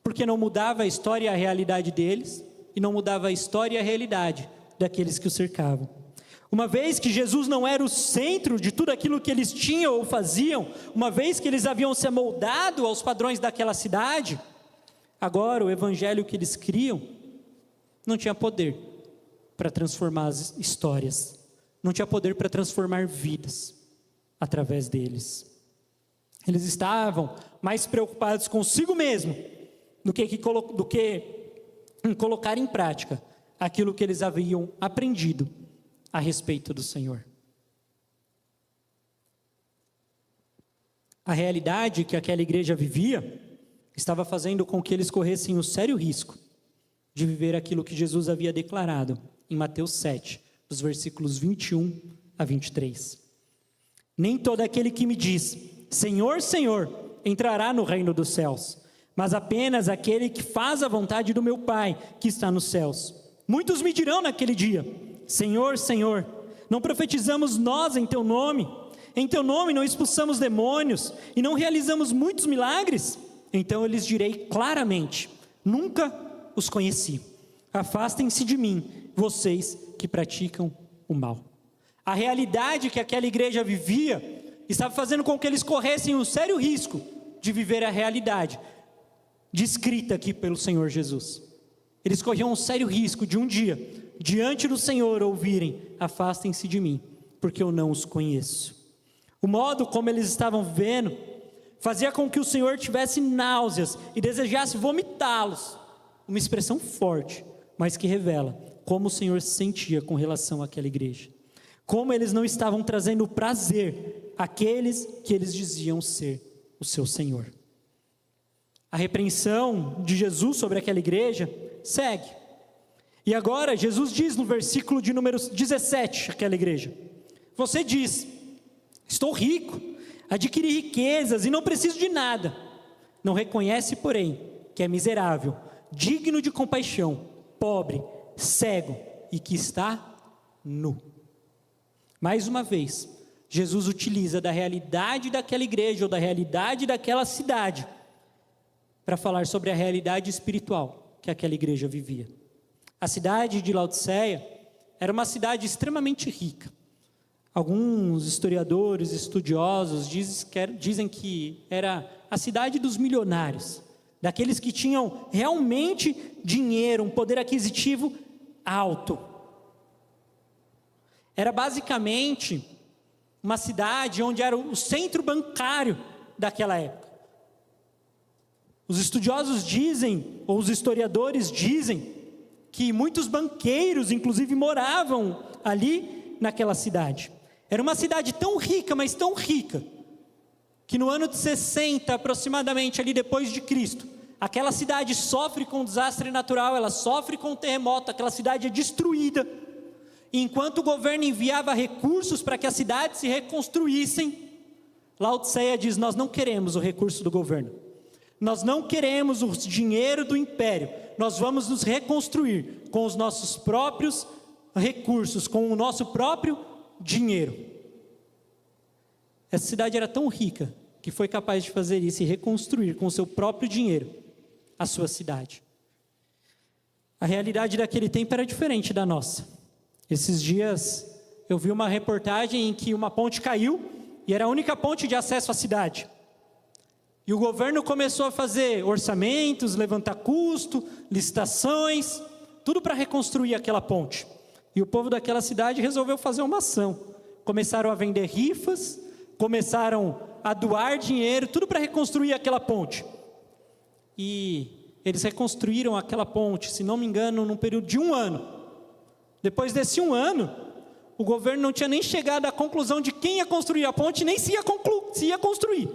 Speaker 1: porque não mudava a história e a realidade deles, e não mudava a história e a realidade daqueles que o cercavam. Uma vez que Jesus não era o centro de tudo aquilo que eles tinham ou faziam, uma vez que eles haviam se amoldado aos padrões daquela cidade, agora o evangelho que eles criam não tinha poder para transformar as histórias, não tinha poder para transformar vidas através deles. Eles estavam mais preocupados consigo mesmo do que em colocar em prática aquilo que eles haviam aprendido a respeito do Senhor. A realidade que aquela igreja vivia estava fazendo com que eles corressem o sério risco de viver aquilo que Jesus havia declarado em Mateus 7, dos versículos 21 a 23. Nem todo aquele que me diz, Senhor, Senhor, entrará no reino dos céus, mas apenas aquele que faz a vontade do meu Pai que está nos céus. Muitos me dirão naquele dia, Senhor, Senhor, não profetizamos nós em teu nome não expulsamos demônios e não realizamos muitos milagres? Então eu lhes direi claramente, nunca os conheci. Afastem-se de mim, vocês que praticam o mal. A realidade que aquela igreja vivia estava fazendo com que eles corressem um sério risco de viver a realidade descrita aqui pelo Senhor Jesus. Eles corriam um sério risco de um dia, diante do Senhor, ouvirem, afastem-se de mim, porque eu não os conheço. O modo como eles estavam vivendo fazia com que o Senhor tivesse náuseas e desejasse vomitá-los. Uma expressão forte, mas que revela como o Senhor se sentia com relação àquela igreja. Como eles não estavam trazendo prazer àqueles que eles diziam ser o seu Senhor. A repreensão de Jesus sobre aquela igreja segue. E agora Jesus diz no versículo de número 17, aquela igreja: você diz, estou rico, adquiri riquezas e não preciso de nada. Não reconhece, porém, que é miserável, digno de compaixão, pobre, cego e que está nu. Mais uma vez, Jesus utiliza da realidade daquela igreja ou da realidade daquela cidade para falar sobre a realidade espiritual que aquela igreja vivia. A cidade de Laodiceia era uma cidade extremamente rica. Alguns historiadores, estudiosos dizem que era a cidade dos milionários, daqueles que tinham realmente dinheiro, um poder aquisitivo alto. Era basicamente uma cidade onde era o centro bancário daquela época. Os estudiosos dizem, ou os historiadores dizem, que muitos banqueiros, inclusive, moravam ali naquela cidade. Era uma cidade tão rica, mas tão rica, que no ano de 60, aproximadamente, ali depois de Cristo, aquela cidade sofre com um desastre natural, ela sofre com um terremoto, aquela cidade é destruída. Enquanto o governo enviava recursos para que as cidades se reconstruíssem, Laodiceia diz: nós não queremos o recurso do governo, nós não queremos o dinheiro do império, nós vamos nos reconstruir com os nossos próprios recursos, com o nosso próprio dinheiro. Essa cidade era tão rica que foi capaz de fazer isso e reconstruir com o seu próprio dinheiro a sua cidade. A realidade daquele tempo era diferente da nossa. Esses dias eu vi uma reportagem em que uma ponte caiu e era a única ponte de acesso à cidade. E o governo começou a fazer orçamentos, levantar custo, licitações, tudo para reconstruir aquela ponte. E o povo daquela cidade resolveu fazer uma ação. Começaram a vender rifas, começaram a doar dinheiro, tudo para reconstruir aquela ponte. E eles reconstruíram aquela ponte, se não me engano, num período de 1 ano. Depois desse 1 ano, o governo não tinha nem chegado à conclusão de quem ia construir a ponte, nem se ia construir.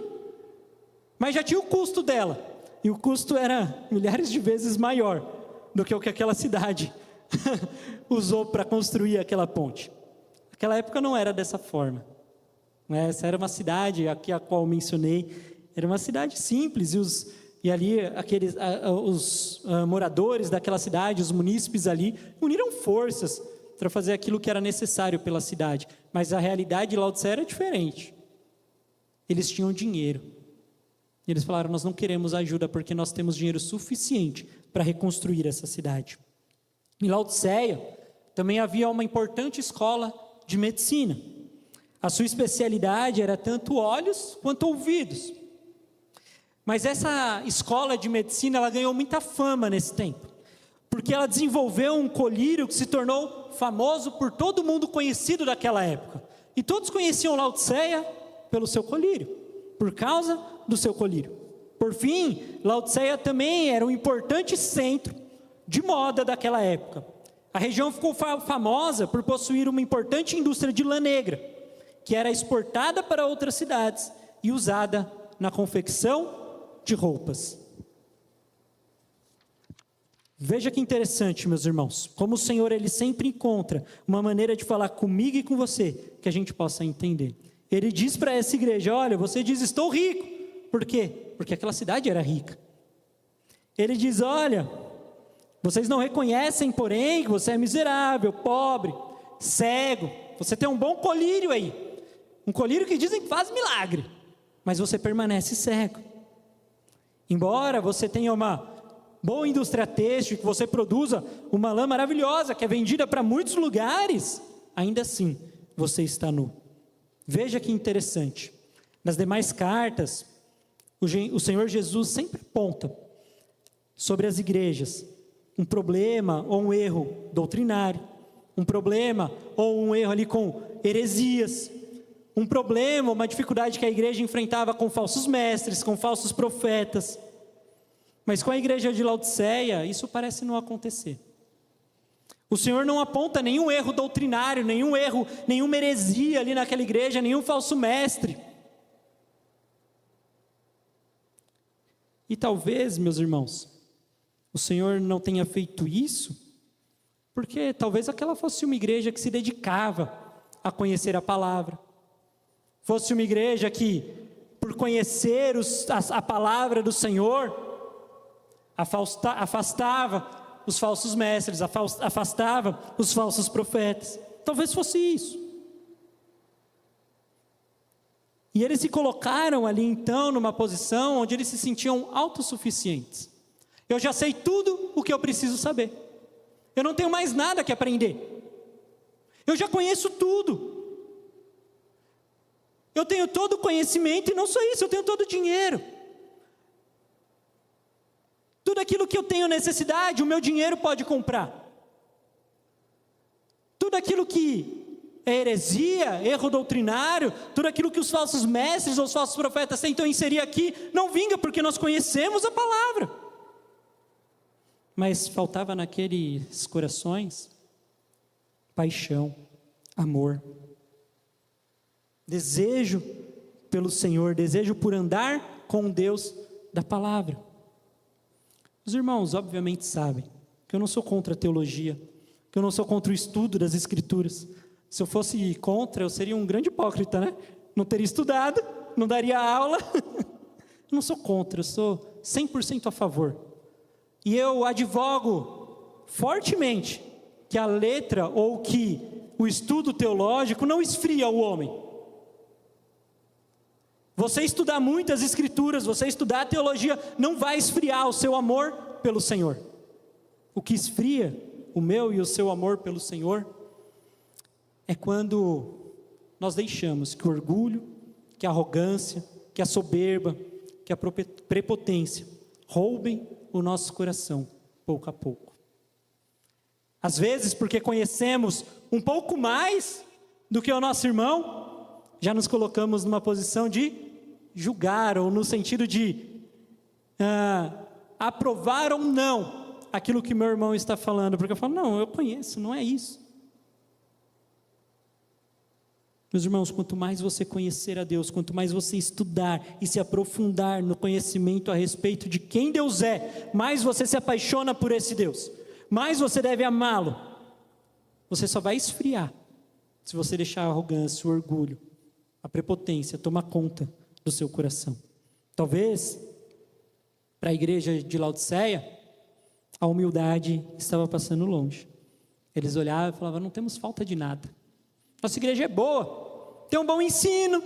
Speaker 1: Mas já tinha o custo dela. E o custo era milhares de vezes maior do que o que aquela cidade usou para construir aquela ponte. Naquela época não era dessa forma. Essa era uma cidade, aqui a qual mencionei, era uma cidade simples, e ali os moradores daquela cidade, os munícipes ali, uniram forças para fazer aquilo que era necessário pela cidade. Mas a realidade de Laodiceia era diferente. Eles tinham dinheiro. Eles falaram: nós não queremos ajuda porque nós temos dinheiro suficiente para reconstruir essa cidade. Em Laodiceia também havia uma importante escola de medicina. A sua especialidade era tanto olhos quanto ouvidos. Mas essa escola de medicina, ela ganhou muita fama nesse tempo, porque ela desenvolveu um colírio que se tornou famoso por todo mundo conhecido daquela época. E todos conheciam Laodiceia pelo seu colírio, por causa do seu colírio. Por fim, Laodiceia também era um importante centro de moda daquela época. A região ficou famosa por possuir uma importante indústria de lã negra, que era exportada para outras cidades e usada na confecção de roupas. Veja que interessante, meus irmãos, como o Senhor, Ele sempre encontra uma maneira de falar comigo e com você, que a gente possa entender. Ele diz para essa igreja: olha, você diz, estou rico. Por quê? Porque aquela cidade era rica. Ele diz: olha, vocês não reconhecem, porém, que você é miserável, pobre, cego. Você tem um bom colírio aí, um colírio que dizem que faz milagre, mas você permanece cego. Embora você tenha uma boa indústria têxtil, que você produza uma lã maravilhosa, que é vendida para muitos lugares, ainda assim, você está nu. Veja que interessante. Nas demais cartas, o Senhor Jesus sempre aponta sobre as igrejas um problema ou um erro doutrinário, um problema ou um erro ali com heresias, um problema, uma dificuldade que a igreja enfrentava com falsos mestres, com falsos profetas. Mas com a igreja de Laodiceia, isso parece não acontecer. O Senhor não aponta nenhum erro doutrinário, nenhum erro, nenhuma heresia ali naquela igreja, nenhum falso mestre. E talvez, meus irmãos, o Senhor não tenha feito isso Porque talvez aquela fosse uma igreja que se dedicava a conhecer a palavra. Fosse uma igreja que, por conhecer a palavra do Senhor, afastava os falsos mestres, afastava os falsos profetas. Talvez fosse isso. E eles se colocaram ali então numa posição onde eles se sentiam autossuficientes. Eu já sei tudo o que eu preciso saber. Eu não tenho mais nada que aprender. Eu já conheço tudo. Eu tenho todo o conhecimento e não só isso, eu tenho todo o dinheiro. Tudo aquilo que eu tenho necessidade, o meu dinheiro pode comprar. Tudo aquilo que é heresia, erro doutrinário, tudo aquilo que os falsos mestres ou os falsos profetas tentam inserir aqui, não vinga porque nós conhecemos a palavra. Mas faltava naqueles corações paixão, amor, desejo pelo Senhor, desejo por andar com Deus da palavra. Os irmãos obviamente sabem que eu não sou contra a teologia, que eu não sou contra o estudo das Escrituras. Se eu fosse contra, eu seria um grande hipócrita, né? Não teria estudado, não daria aula. Eu não sou contra, eu sou 100% a favor. E eu advogo fortemente que a letra ou que o estudo teológico não esfria o homem. Você estudar muitas Escrituras, você estudar a teologia, não vai esfriar o seu amor pelo Senhor. O que esfria o meu e o seu amor pelo Senhor é quando nós deixamos que o orgulho, que a arrogância, que a soberba, que a prepotência roubem o nosso coração, pouco a pouco. Às vezes, porque conhecemos um pouco mais do que o nosso irmão, já nos colocamos numa posição de julgar, ou no sentido de aprovar ou não aquilo que meu irmão está falando, porque eu falo, não, eu conheço, não é isso. Meus irmãos, quanto mais você conhecer a Deus, quanto mais você estudar e se aprofundar no conhecimento a respeito de quem Deus é, mais você se apaixona por esse Deus, mais você deve amá-lo. Você só vai esfriar se você deixar a arrogância, o orgulho, a prepotência tomar conta do seu coração. Talvez, para a igreja de Laodiceia, a humildade estava passando longe. Eles olhavam e falavam, não temos falta de nada. Nossa igreja é boa, tem um bom ensino,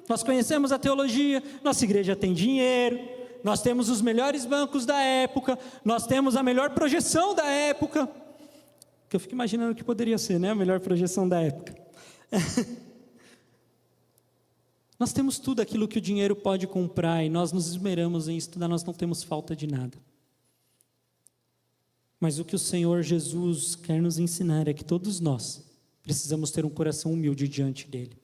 Speaker 1: nós conhecemos a teologia, nossa igreja tem dinheiro, nós temos os melhores bancos da época, nós temos a melhor projeção da época, que eu fico imaginando o que poderia ser, né? A melhor projeção da época. Nós temos tudo aquilo que o dinheiro pode comprar e nós nos esmeramos em estudar, nós não temos falta de nada. Mas o que o Senhor Jesus quer nos ensinar é que todos nós precisamos ter um coração humilde diante dele.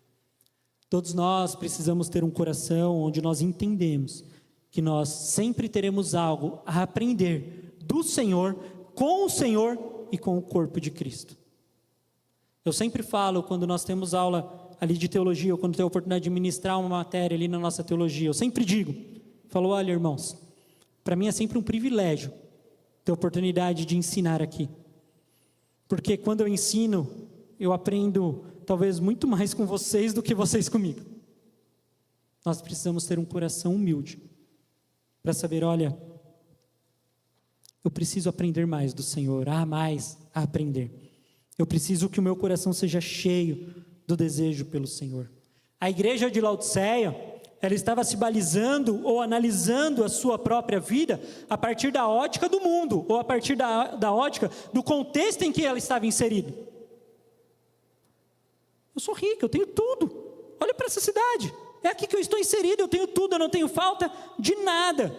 Speaker 1: Todos nós precisamos ter um coração onde nós entendemos que nós sempre teremos algo a aprender do Senhor, com o Senhor e com o corpo de Cristo. Eu sempre falo, quando nós temos aula ali de teologia, ou quando tenho a oportunidade de ministrar uma matéria ali na nossa teologia, eu sempre digo, falo, olha irmãos, para mim é sempre um privilégio ter a oportunidade de ensinar aqui. Porque quando eu ensino, eu aprendo talvez muito mais com vocês do que vocês comigo. Nós precisamos ter um coração humilde para saber, olha, eu preciso aprender mais do Senhor, há mais a aprender. Eu preciso que o meu coração seja cheio do desejo pelo Senhor. A igreja de Laodiceia, ela estava se balizando ou analisando a sua própria vida a partir da ótica do mundo, ou a partir da ótica do contexto em que ela estava inserida. Eu sou rico, eu tenho tudo. Olha para essa cidade. É aqui que eu estou inserido, eu tenho tudo, eu não tenho falta de nada.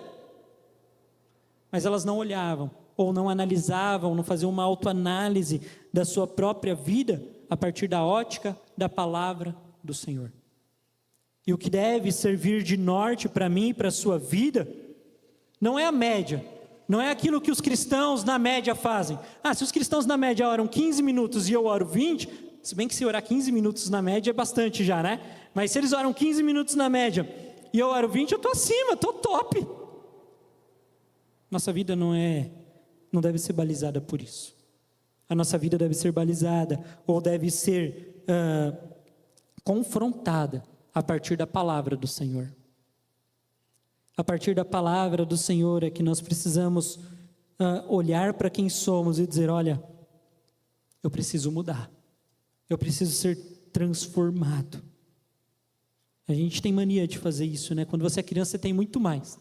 Speaker 1: Mas elas não olhavam, ou não analisavam, não faziam uma autoanálise da sua própria vida a partir da ótica da palavra do Senhor. E o que deve servir de norte para mim e para a sua vida, não é a média, não é aquilo que os cristãos na média fazem. Se os cristãos na média oram 15 minutos e eu oro 20... Se bem que se orar 15 minutos na média é bastante já, né? Mas se eles oram 15 minutos na média e eu oro 20, eu estou acima, estou top. Nossa vida não deve ser balizada por isso. A nossa vida deve ser balizada, ou deve ser confrontada a partir da palavra do Senhor. A partir da palavra do Senhor é que nós precisamos olhar para quem somos e dizer, olha, eu preciso mudar. Eu preciso ser transformado. A gente tem mania de fazer isso, né? Quando você é criança, você tem muito mais.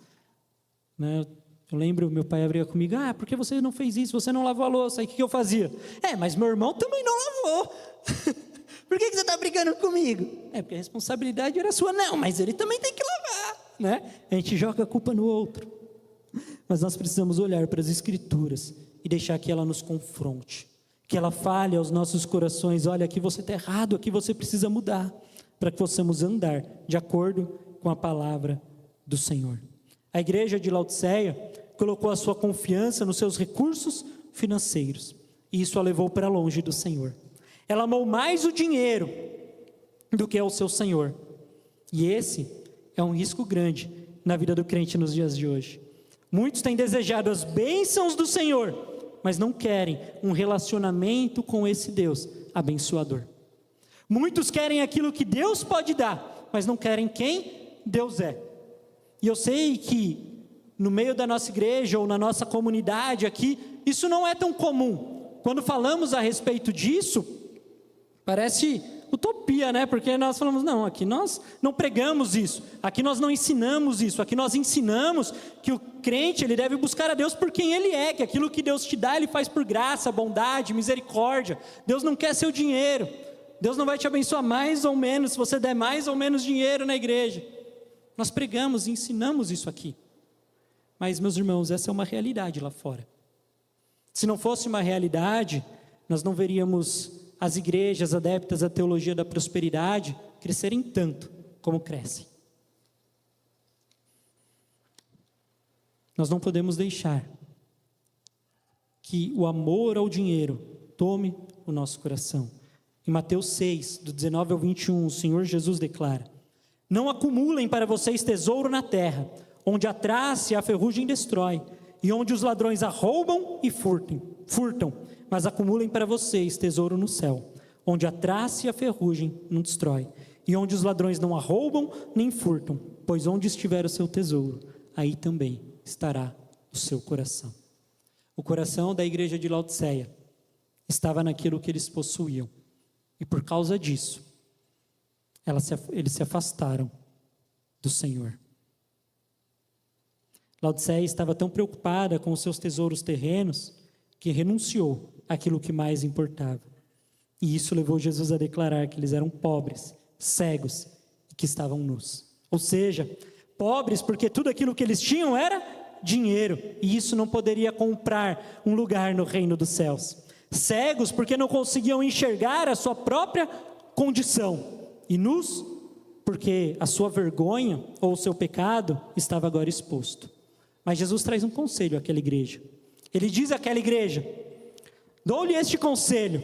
Speaker 1: Né? Eu lembro, meu pai abria comigo, por que você não fez isso? Você não lavou a louça. Aí o que eu fazia? Mas meu irmão também não lavou. Por que você está brigando comigo? Porque a responsabilidade era sua. Não, mas ele também tem que lavar. Né? A gente joga a culpa no outro. Mas nós precisamos olhar para as Escrituras e deixar que ela nos confronte. Que ela fale aos nossos corações, olha, aqui você está errado, aqui você precisa mudar, para que possamos andar de acordo com a palavra do Senhor. A igreja de Laodiceia colocou a sua confiança nos seus recursos financeiros, e isso a levou para longe do Senhor. Ela amou mais o dinheiro do que o seu Senhor, e esse é um risco grande na vida do crente nos dias de hoje. Muitos têm desejado as bênçãos do Senhor, mas não querem um relacionamento com esse Deus abençoador. Muitos querem aquilo que Deus pode dar, mas não querem quem Deus é. E eu sei que no meio da nossa igreja ou na nossa comunidade aqui, isso não é tão comum. Quando falamos a respeito disso, parece utopia, né? Porque nós falamos, não, aqui nós não pregamos isso, aqui nós não ensinamos isso, aqui nós ensinamos que o crente, ele deve buscar a Deus por quem ele é, que aquilo que Deus te dá, ele faz por graça, bondade, misericórdia. Deus não quer seu dinheiro, Deus não vai te abençoar mais ou menos, se você der mais ou menos dinheiro na igreja. Nós pregamos e ensinamos isso aqui. Mas, meus irmãos, essa é uma realidade lá fora. Se não fosse uma realidade, nós não veríamos as igrejas adeptas à teologia da prosperidade crescerem tanto como crescem. Nós não podemos deixar que o amor ao dinheiro tome o nosso coração. Em Mateus 6, do 19 ao 21, o Senhor Jesus declara: não acumulem para vocês tesouro na terra, onde a traça e a ferrugem destrói, e onde os ladrões arrombam e furtam, mas acumulem para vocês tesouro no céu, onde a traça e a ferrugem não destrói, e onde os ladrões não arrombam nem furtam, pois onde estiver o seu tesouro, aí também estará o seu coração. O coração da igreja de Laodiceia estava naquilo que eles possuíam, e por causa disso, eles se afastaram do Senhor. Laodiceia estava tão preocupada com os seus tesouros terrenos que renunciou àquilo que mais importava. E isso levou Jesus a declarar que eles eram pobres, cegos e que estavam nus. Ou seja, pobres porque tudo aquilo que eles tinham era dinheiro, e isso não poderia comprar um lugar no reino dos céus. Cegos porque não conseguiam enxergar a sua própria condição. E nus porque a sua vergonha ou o seu pecado estava agora exposto. Mas Jesus traz um conselho àquela igreja. Ele diz àquela igreja: dou-lhe este conselho,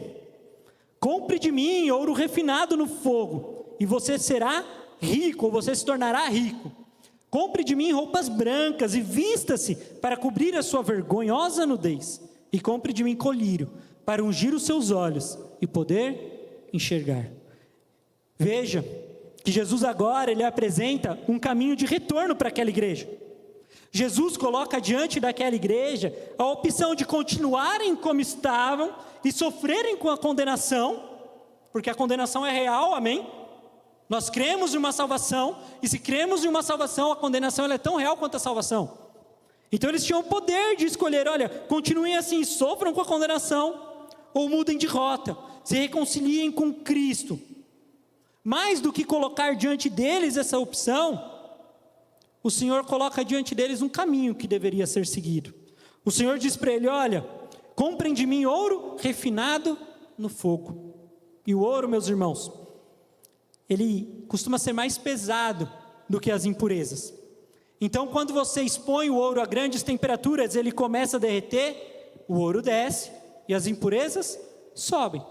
Speaker 1: compre de mim ouro refinado no fogo, e você será rico, ou você se tornará rico. Compre de mim roupas brancas e vista-se para cobrir a sua vergonhosa nudez, e compre de mim colírio para ungir os seus olhos e poder enxergar. Veja que Jesus agora ele apresenta um caminho de retorno para aquela igreja. Jesus coloca diante daquela igreja a opção de continuarem como estavam e sofrerem com a condenação, porque a condenação é real, amém? Nós cremos em uma salvação, e se cremos em uma salvação, a condenação ela é tão real quanto a salvação. Então eles tinham o poder de escolher, olha, continuem assim, sofram com a condenação, ou mudem de rota, se reconciliem com Cristo. Mais do que colocar diante deles essa opção, o Senhor coloca diante deles um caminho que deveria ser seguido. O Senhor diz para ele: olha, comprem de mim ouro refinado no fogo. E o ouro, meus irmãos, ele costuma ser mais pesado do que as impurezas. Então, quando você expõe o ouro a grandes temperaturas, ele começa a derreter, o ouro desce e as impurezas sobem.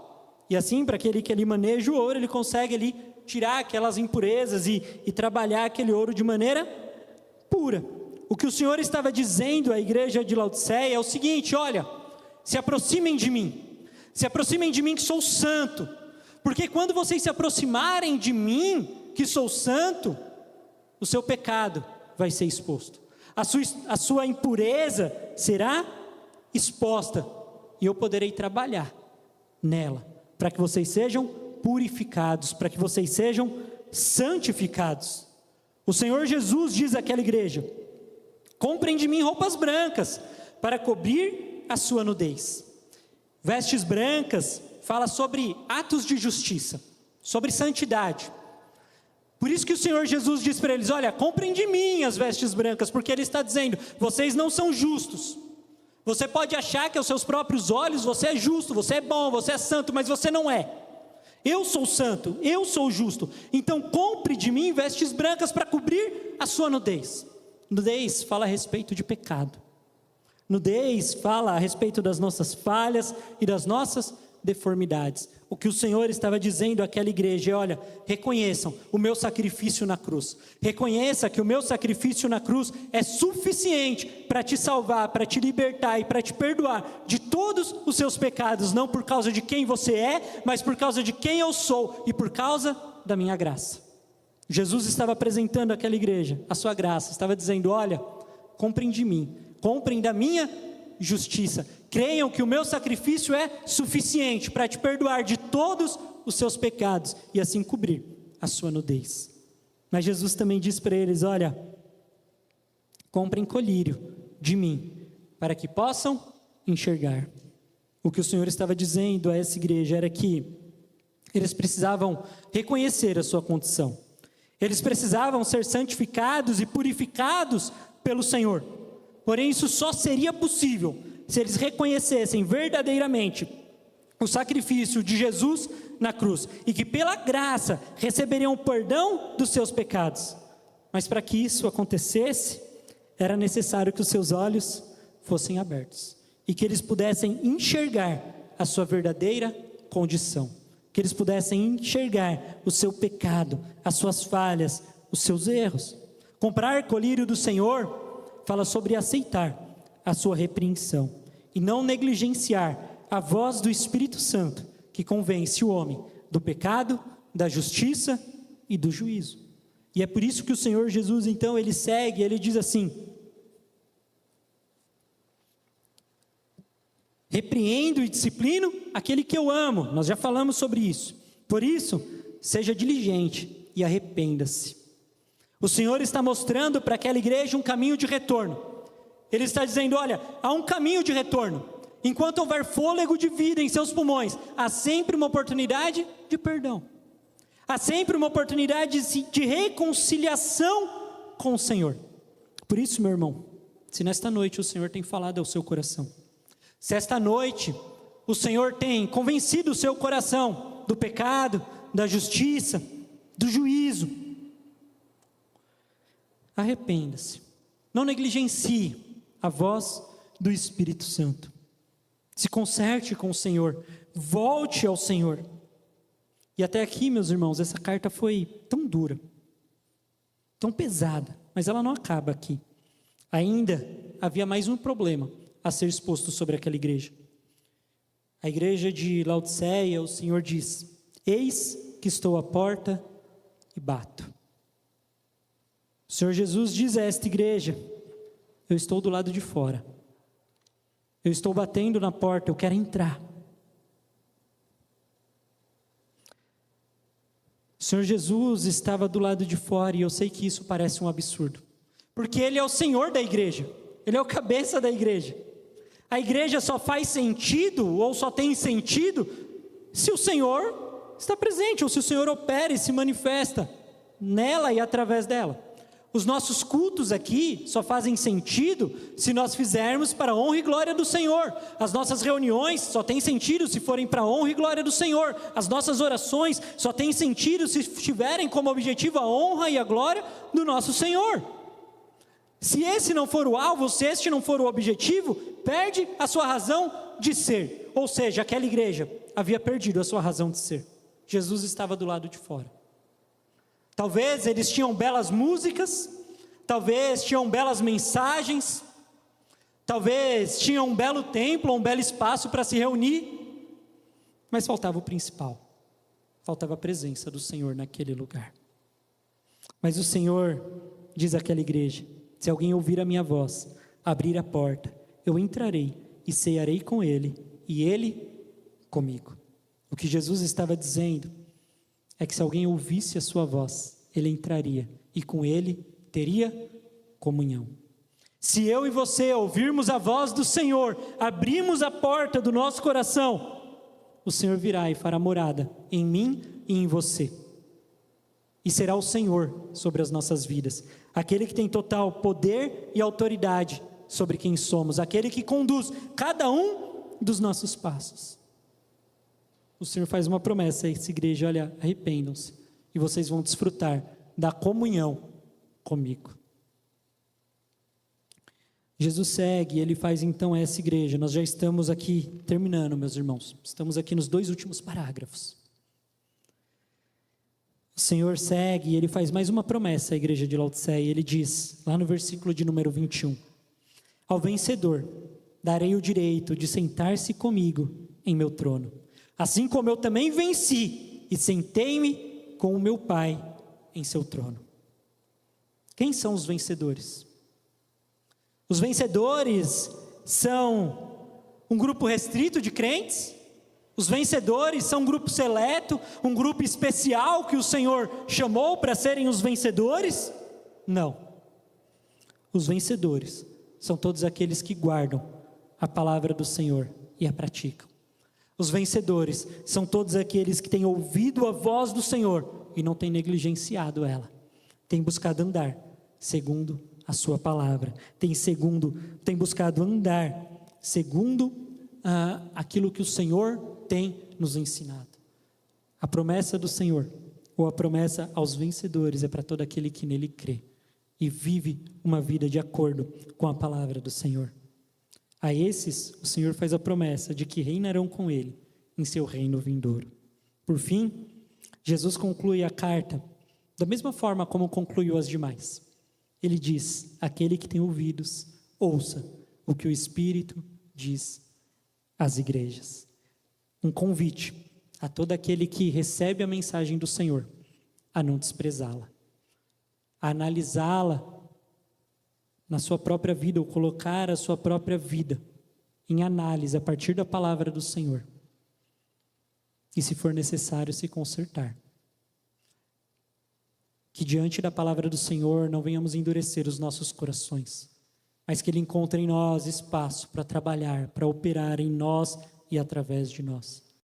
Speaker 1: E assim, para aquele que ele maneja o ouro, ele consegue ali tirar aquelas impurezas e trabalhar aquele ouro de maneira pura. O que o Senhor estava dizendo à igreja de Laodiceia é o seguinte: olha, se aproximem de mim, Se aproximem de mim que sou santo, porque quando vocês se aproximarem de mim, que sou santo, o seu pecado vai ser exposto, a sua impureza será exposta, e eu poderei trabalhar nela, para que vocês sejam purificados, para que vocês sejam santificados. O Senhor Jesus diz àquela igreja: comprem de mim roupas brancas, para cobrir a sua nudez. Vestes brancas fala sobre atos de justiça, sobre santidade. Por isso que o Senhor Jesus diz para eles: olha, comprem de mim as vestes brancas, porque Ele está dizendo, vocês não são justos. Você pode achar que aos seus próprios olhos você é justo, você é bom, você é santo, mas você não é. Eu sou santo, eu sou justo. Então compre de mim vestes brancas para cobrir a sua nudez. Nudez fala a respeito de pecado. Nudez fala a respeito das nossas falhas e das nossas deformidades. O que o Senhor estava dizendo àquela igreja é: olha, reconheçam o meu sacrifício na cruz. Reconheça que o meu sacrifício na cruz é suficiente para te salvar, para te libertar e para te perdoar de todos os seus pecados, não por causa de quem você é, mas por causa de quem eu sou e por causa da minha graça. Jesus estava apresentando àquela igreja a sua graça, estava dizendo: olha, comprem de mim, comprem da minha justiça, creiam que o meu sacrifício é suficiente para te perdoar de todos os seus pecados e assim cobrir a sua nudez. Mas Jesus também diz para eles: olha, comprem colírio de mim, para que possam enxergar. O que o Senhor estava dizendo a essa igreja era que eles precisavam reconhecer a sua condição, eles precisavam ser santificados e purificados pelo Senhor. Porém, isso só seria possível se eles reconhecessem verdadeiramente o sacrifício de Jesus na cruz, e que pela graça receberiam o perdão dos seus pecados. Mas para que isso acontecesse, era necessário que os seus olhos fossem abertos, e que eles pudessem enxergar a sua verdadeira condição, que eles pudessem enxergar o seu pecado, as suas falhas, os seus erros. Comprar colírio do Senhor fala sobre aceitar a sua repreensão e não negligenciar a voz do Espírito Santo, que convence o homem do pecado, da justiça e do juízo. E é por isso que o Senhor Jesus, então, ele segue, ele diz assim: repreendo e disciplino aquele que eu amo. Nós já falamos sobre isso. Por isso, seja diligente e arrependa-se. O Senhor está mostrando para aquela igreja um caminho de retorno. Ele está dizendo: olha, há um caminho de retorno. Enquanto houver fôlego de vida em seus pulmões, há sempre uma oportunidade de perdão. Há sempre uma oportunidade de reconciliação com o Senhor. Por isso, meu irmão, se nesta noite o Senhor tem falado ao seu coração, se esta noite o Senhor tem convencido o seu coração do pecado, da justiça, do juízo, arrependa-se, não negligencie a voz do Espírito Santo, se conserte com o Senhor, volte ao Senhor. E até aqui, meus irmãos, essa carta foi tão dura, tão pesada, mas ela não acaba aqui. Ainda havia mais um problema a ser exposto sobre aquela igreja. A igreja de Laodiceia, o Senhor diz: eis que estou à porta e bato. O Senhor Jesus diz a esta igreja: eu estou do lado de fora, eu estou batendo na porta, eu quero entrar. O Senhor Jesus estava do lado de fora, e eu sei que isso parece um absurdo, porque Ele é o Senhor da igreja, Ele é o cabeça da igreja. A igreja só faz sentido, ou só tem sentido, se o Senhor está presente, ou se o Senhor opera e se manifesta nela e através dela. Os nossos cultos aqui só fazem sentido se nós fizermos para a honra e glória do Senhor. As nossas reuniões só têm sentido se forem para a honra e glória do Senhor. As nossas orações só têm sentido se tiverem como objetivo a honra e a glória do nosso Senhor. Se esse não for o alvo, se este não for o objetivo, perde a sua razão de ser. Ou seja, aquela igreja havia perdido a sua razão de ser. Jesus estava do lado de fora. Talvez eles tinham belas músicas, talvez tinham belas mensagens, talvez tinham um belo templo, um belo espaço para se reunir, Mas faltava o principal. Faltava a presença do Senhor naquele lugar. Mas o Senhor diz àquela igreja: se alguém ouvir a minha voz, abrir a porta, eu entrarei e cearei com ele, e ele comigo. O que Jesus estava dizendo é que se alguém ouvisse a sua voz, ele entraria e com ele teria comunhão. Se eu e você ouvirmos a voz do Senhor, abrimos a porta do nosso coração, o Senhor virá e fará morada em mim e em você. E será o Senhor sobre as nossas vidas, aquele que tem total poder e autoridade sobre quem somos, aquele que conduz cada um dos nossos passos. O Senhor faz uma promessa a essa igreja: olha, arrependam-se e vocês vão desfrutar da comunhão comigo. Jesus segue, ele faz então essa igreja. Nós já estamos aqui terminando, meus irmãos. Estamos aqui nos 2 últimos parágrafos. O Senhor segue e ele faz mais uma promessa à igreja de Laodiceia. Ele diz, lá no versículo de número 21, ao vencedor darei o direito de sentar-se comigo em meu trono, assim como eu também venci e sentei-me com o meu Pai em seu trono. Quem são os vencedores? Os vencedores são um grupo restrito de crentes? Os vencedores são um grupo seleto, um grupo especial que o Senhor chamou para serem os vencedores? Não. Os vencedores são todos aqueles que guardam a palavra do Senhor e a praticam. Os vencedores são todos aqueles que têm ouvido a voz do Senhor e não têm negligenciado ela. Têm buscado andar segundo a sua palavra. Têm buscado andar segundo aquilo que o Senhor tem nos ensinado. A promessa do Senhor, ou a promessa aos vencedores, é para todo aquele que nele crê e vive uma vida de acordo com a palavra do Senhor. A esses, o Senhor faz a promessa de que reinarão com ele em seu reino vindouro. Por fim, Jesus conclui a carta da mesma forma como concluiu as demais. Ele diz: aquele que tem ouvidos, ouça o que o Espírito diz às igrejas. Um convite a todo aquele que recebe a mensagem do Senhor a não desprezá-la, a analisá-la na sua própria vida, ou colocar a sua própria vida em análise a partir da palavra do Senhor. E se for necessário, se consertar. Que diante da palavra do Senhor não venhamos endurecer os nossos corações, mas que Ele encontre em nós espaço para trabalhar, para operar em nós e através de nós.